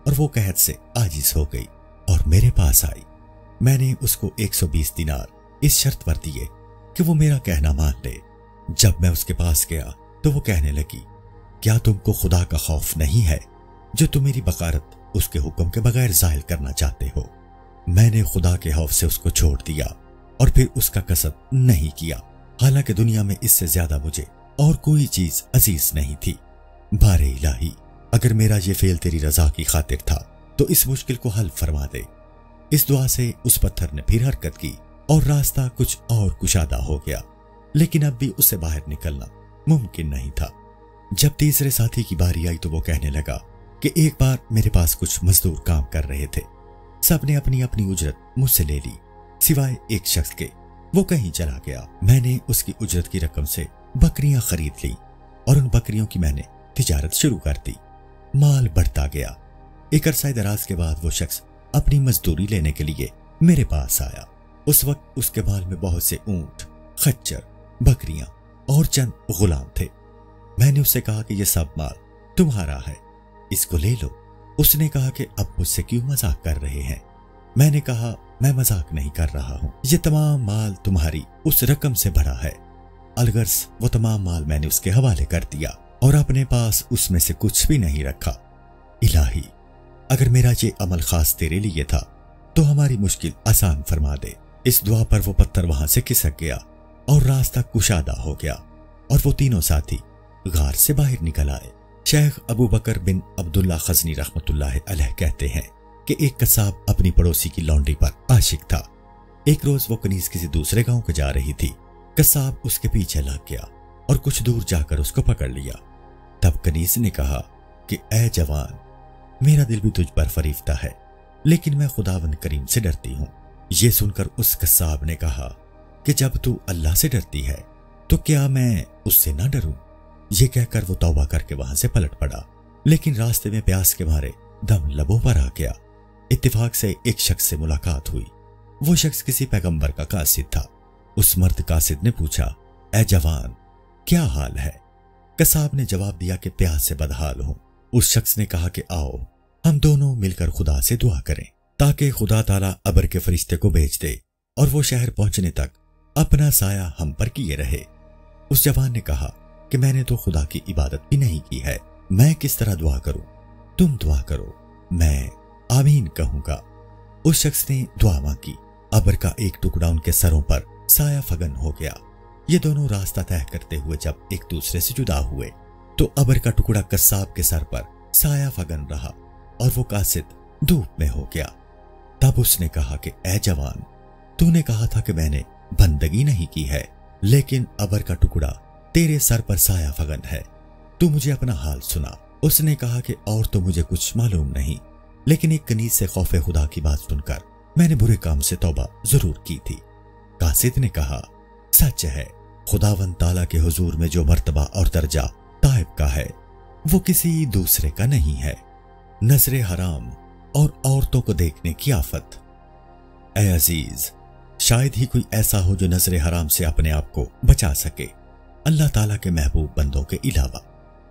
और वो कहत से आजिज हो गई और मेरे पास आई। मैंने उसको 120 दिनार इस शर्त पर दिए कि वो मेरा कहना मान ले। जब मैं उसके पास गया तो वो कहने लगी, क्या तुमको खुदा का खौफ नहीं है जो तुम मेरी बकारत उसके हुक्म के बगैर जाहिल करना चाहते हो? मैंने खुदा के खौफ से उसको छोड़ दिया और फिर उसका कसब नहीं किया, हालांकि दुनिया में इससे ज्यादा मुझे और कोई चीज अजीज नहीं थी। बारे इलाही, अगर मेरा ये फेल तेरी रजा की खातिर था तो इस मुश्किल को हल फरमा दे। इस दुआ से उस पत्थर ने फिर हरकत की और रास्ता कुछ और कुशादा हो गया, लेकिन अब भी उससे बाहर निकलना मुमकिन नहीं था। जब तीसरे साथी की बारी आई तो वो कहने लगा कि एक बार मेरे पास कुछ मजदूर काम कर रहे थे। सबने अपनी अपनी उजरत मुझसे ले ली सिवाय एक शख्स के। वो कहीं चला गया। मैंने उसकी उजरत की रकम से बकरियां खरीद ली और उन बकरियों की मैंने तिजारत शुरू कर दी। माल बढ़ता गया। एक अरसा दराज के बाद वो शख्स अपनी मजदूरी लेने के लिए मेरे पास आया। उस वक्त उसके माल में बहुत से ऊंट, खच्चर, बकरियां और चंद गुलाम थे। मैंने उससे कहा कि यह सब माल तुम्हारा है, इसको ले लो। उसने कहा कि अब मुझसे क्यों मजाक कर रहे हैं? मैंने कहा, मैं मजाक नहीं कर रहा हूं, ये तमाम माल तुम्हारी उस रकम से भरा है। अलगर्स वो तमाम माल मैंने उसके हवाले कर दिया और अपने पास उसमें से कुछ भी नहीं रखा। इलाही, अगर मेरा ये अमल खास तेरे लिए था तो हमारी मुश्किल आसान फरमा दे। इस दुआ पर वो पत्थर वहां से खिसक गया और रास्ता कुशादा हो गया और वो तीनों साथी गार से बाहर निकल आए। शेख अबू बकर बिन अब्दुल्ला खजनी रहमतुल्लाह अलैह कहते हैं कि एक कसाब अपनी पड़ोसी की लौंडी पर आशिक था। एक रोज वो कनीज किसी दूसरे गांव को जा रही थी। कसाब उसके पीछे लग गया और कुछ दूर जाकर उसको पकड़ लिया। तब कनीज ने कहा कि ऐ जवान, मेरा दिल भी तुझ पर फरीफ्ता है, लेकिन मैं खुदावंद करीम से डरती हूं। ये सुनकर उस कसाब ने कहा कि जब तू अल्लाह से डरती है तो क्या मैं उससे ना डरूं? ये कहकर वो तौबा करके वहां से पलट पड़ा, लेकिन रास्ते में प्यास के मारे दम लबों पर आ गया। इत्तेफाक से एक शख्स से मुलाकात हुई। वो शख्स किसी पैगंबर का कासिद था। उस मर्द कासिद ने पूछा, ऐ जवान, क्या हाल है? कसाब ने जवाब दिया कि प्यास से बदहाल हूं। उस शख्स ने कहा कि आओ हम दोनों मिलकर खुदा से दुआ करें ताकि खुदा ताला अबर के फरिश्ते को भेज दे और वो शहर पहुंचने तक अपना साया हम पर किए रहे। उस जवान ने कहा कि मैंने तो खुदा की इबादत भी नहीं की है, मैं किस तरह दुआ करूं? तुम दुआ करो, मैं आमीन कहूंगा। उस शख्स ने दुआ मांगी। अबर का एक टुकड़ा उनके सरों पर साया फगन हो गया। ये दोनों रास्ता तय करते हुए जब एक दूसरे से जुदा हुए तो अबर का टुकड़ा कसाब के सर पर साया फगन रहा और वो कासिद धूप में हो गया। तब उसने कहा कि ऐ जवान, तूने कहा था कि मैंने बंदगी नहीं की है, लेकिन अबर का टुकड़ा तेरे सर पर साया फगन है, तू मुझे अपना हाल सुना। उसने कहा कि और तो मुझे कुछ मालूम नहीं, लेकिन एक कनीज से खौफे खुदा की बात सुनकर मैंने बुरे काम से तौबा जरूर की थी। कासिद ने कहा, सच है, खुदावंद ताला के हुजूर में जो मर्तबा और दर्जा ताइब का है वो किसी दूसरे का नहीं है। नजरे हराम और औरतों को देखने की आफत। ऐ अजीज, शायद ही कोई ऐसा हो जो नजरे हराम से अपने आप को बचा सके अल्लाह ताला के महबूब बंदों के अलावा।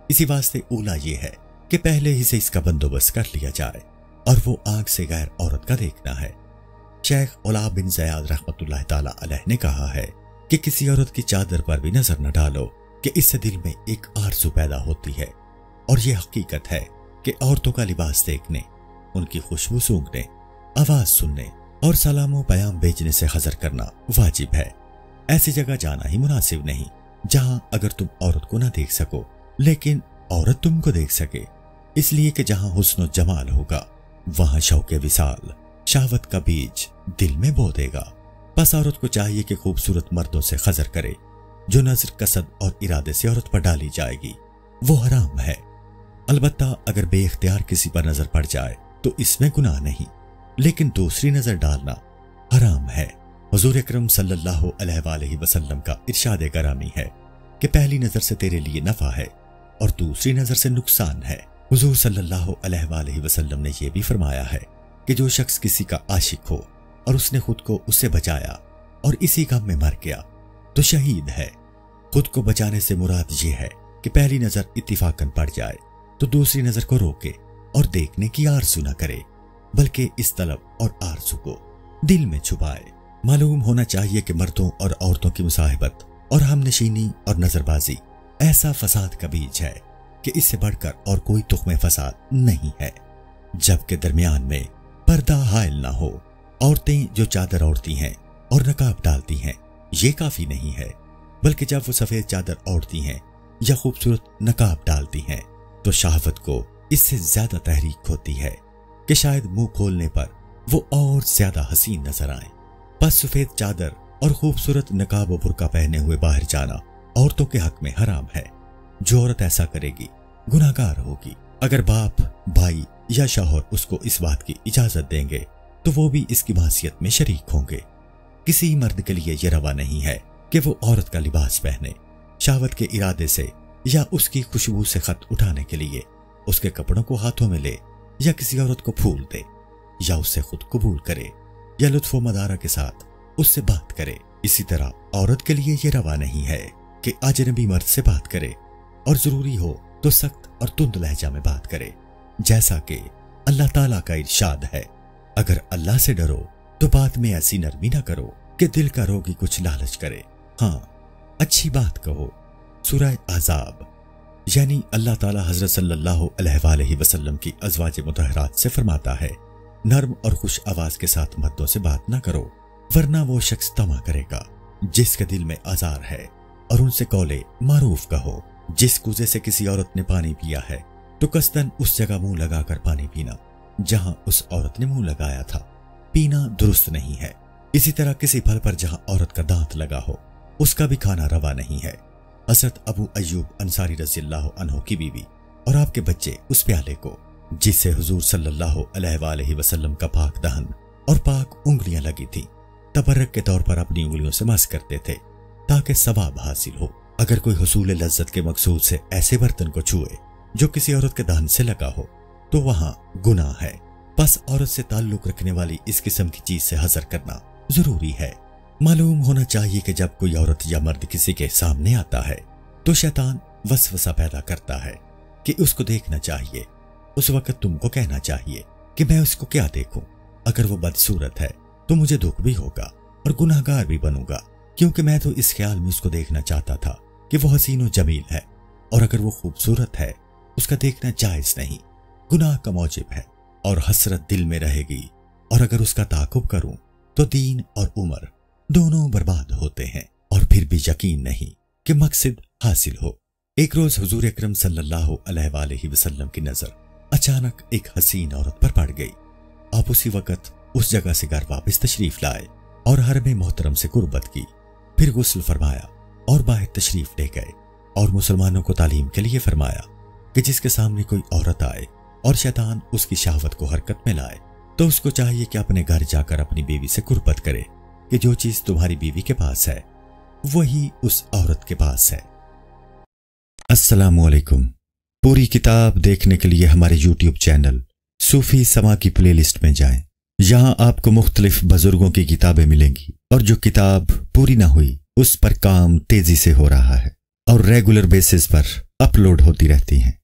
इसी वास्ते ऊला ये है कि पहले ही से इसका बंदोबस्त कर लिया जाए और वो आंख से गैर औरत का देखना है। शेख उला बिन ज़याद रहमतुल्लाह ताला अलैह ने कहा है कि किसी औरत की चादर पर भी नजर न डालो कि इससे दिल में एक आरज़ू पैदा होती है। और ये हकीकत है कि औरतों का लिबास देखने, उनकी खुशबू सूंघने, आवाज सुनने और सलामो पैगाम भेजने से हजर करना वाजिब है। ऐसी जगह जाना ही मुनासिब नहीं जहां अगर तुम औरत को ना देख सको लेकिन औरत तुमको देख सके, इसलिए कि जहां हुस्न जमाल होगा वहां शौके विसाल शहावत का बीज दिल में बो देगा। बस औरत को चाहिए कि खूबसूरत मर्दों से खजर करे। जो नजर कसद और इरादे से औरत पर डाली जाएगी वो हराम है। अलबत्ता अगर बेइख्तियार किसी पर नजर पड़ जाए तो इसमें गुनाह नहीं, लेकिन दूसरी नजर डालना हराम है। हुजूर अकरम सल्लल्लाहु अलैहि वसल्लम का इरशाद करामी है कि पहली नजर से तेरे लिए नफा है और दूसरी नजर से नुकसान है। हुजूर सल्लल्लाहु अलैहि वसल्लम ने यह भी फरमाया है कि जो शख्स किसी का आशिक हो और उसने खुद को उससे बचाया और इसी गम में मर गया तो शहीद है। खुद को बचाने से मुराद ये है कि पहली नजर इत्तिफाकन पड़ जाए तो दूसरी नजर को रोके और देखने की आरज़ू न करे, बल्कि इस तलब और आरज़ू को दिल में छुपाए। मालूम होना चाहिए कि मर्दों और औरतों की मुसाहिबत और हमनशीनी और नजरबाजी ऐसा फसाद का बीज है कि इससे बढ़कर और कोई तुख्मे फसाद नहीं है। जबकि दरमियान में पर्दा हायल ना हो। औरतें जो चादर ओढ़ती हैं और नकाब डालती हैं ये काफी नहीं है, बल्कि जब वो सफेद चादर ओढ़ती हैं या खूबसूरत नकाब डालती हैं तो शहावत को इससे ज्यादा तहरीक होती है कि शायद मुंह खोलने पर वो और ज्यादा हसीन नजर आए। बस सफेद चादर और खूबसूरत नकाब और बुर्का पहने हुए बाहर जाना औरतों के हक में हराम है। जो औरत ऐसा करेगी गुनाहगार होगी। अगर बाप, भाई या शौहर उसको इस बात की इजाजत देंगे तो वो भी इसकी मासियत में शरीक होंगे। किसी मर्द के लिए यह रवा नहीं है कि वो औरत का लिबास पहने, शहावत के इरादे से या उसकी खुशबू से खत उठाने के लिए उसके कपड़ों को हाथों में ले या किसी औरत को फूल दे या उससे खुद कबूल करे या लुत्फो मदारा के साथ उससे बात करे। इसी तरह औरत के लिए यह रवा नहीं है कि अजनबी मर्द से बात करे और जरूरी हो तो सख्त और तुंद लहजा में बात करे, जैसा कि अल्लाह ताला का इरशाद है, अगर अल्लाह से डरो तो बात में ऐसी नरमी ना करो कि दिल का रोगी कुछ लालच करे। हाँ, अच्छी बात कहो। सूरह अहज़ाब यानी अल्लाह ताला हजरत सल्लल्लाहु अलैहि वसल्लम की अज़वाज मुतहरात से फरमाता है, नर्म और खुश आवाज के साथ मर्दों से बात ना करो वरना वो शख्स तमा करेगा जिसके दिल में आजार है, और उनसे कौले मारूफ कहो। जिस कुएं से किसी औरत ने पानी पिया है तो कसदन उस जगह मुंह लगाकर पानी पीना जहां उस औरत ने मुंह लगाया था, पीना दुरुस्त नहीं है। इसी तरह किसी फल पर जहां औरत का दांत लगा हो उसका भी खाना रवा नहीं है। हज़रत अबू अय्यूब अंसारी रज़ियल्लाहु अन्हु की बीवी और आपके बच्चे उस प्याले को जिससे हुजूर सल्लल्लाहु अलैहि वसल्लम का पाक दहन और पाक उंगलियां लगी थी, तबर्रक के तौर पर अपनी उंगलियों से मस करते थे ताकि सवाब हासिल हो। अगर कोई हुसूल लज्जत के मकसूद से ऐसे बर्तन को छुए जो किसी औरत के दहन से लगा हो तो वहां गुनाह है। बस औरत से ताल्लुक रखने वाली इस किस्म की चीज से हजर करना जरूरी है। मालूम होना चाहिए कि जब कोई औरत या मर्द किसी के सामने आता है तो शैतान वसवसा पैदा करता है कि उसको देखना चाहिए। उस वक्त तुमको कहना चाहिए कि मैं उसको क्या देखूं। अगर वो बदसूरत है तो मुझे दुख भी होगा और गुनाहगार भी बनूंगा, क्योंकि मैं तो इस ख्याल में उसको देखना चाहता था कि वो हसीन व जमील है, और अगर वो खूबसूरत है उसका देखना जायज नहीं, गुनाह का मौजिब है और हसरत दिल में रहेगी। और अगर उसका ताकुब करूं तो दीन और उम्र दोनों बर्बाद होते हैं और फिर भी यकीन नहीं कि मकसद हासिल हो। एक रोज हुजूर अकरम सल्लल्लाहु अलैहि वसल्लम की नजर अचानक एक हसीन औरत पर पड़ गई। आप उसी वक्त उस जगह से घर वापस तशरीफ लाए और हरम मोहतरम से कुर्बत की, फिर गुस्ल फरमाया और बाहर तशरीफ ले गए और मुसलमानों को तालीम के लिए फरमाया कि जिसके सामने कोई औरत आए और शैतान उसकी शहावत को हरकत में लाए तो उसको चाहिए कि अपने घर जाकर अपनी बीवी से कुर्बत करे कि जो चीज तुम्हारी बीवी के पास है वही उस औरत के पास है। अस्सलामु अलैकुम। पूरी किताब देखने के लिए हमारे YouTube चैनल सूफी समा की प्लेलिस्ट में जाएं। यहाँ आपको मुख्तलिफ बुजुर्गों की किताबें मिलेंगी और जो किताब पूरी ना हुई उस पर काम तेजी से हो रहा है और रेगुलर बेसिस पर अपलोड होती रहती हैं।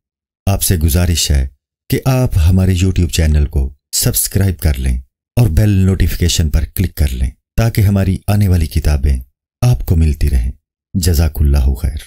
आपसे गुजारिश है कि आप हमारे YouTube चैनल को सब्सक्राइब कर लें और बेल नोटिफिकेशन पर क्लिक कर लें ताकि हमारी आने वाली किताबें आपको मिलती रहें। जज़ाकुल्लाहु खैर।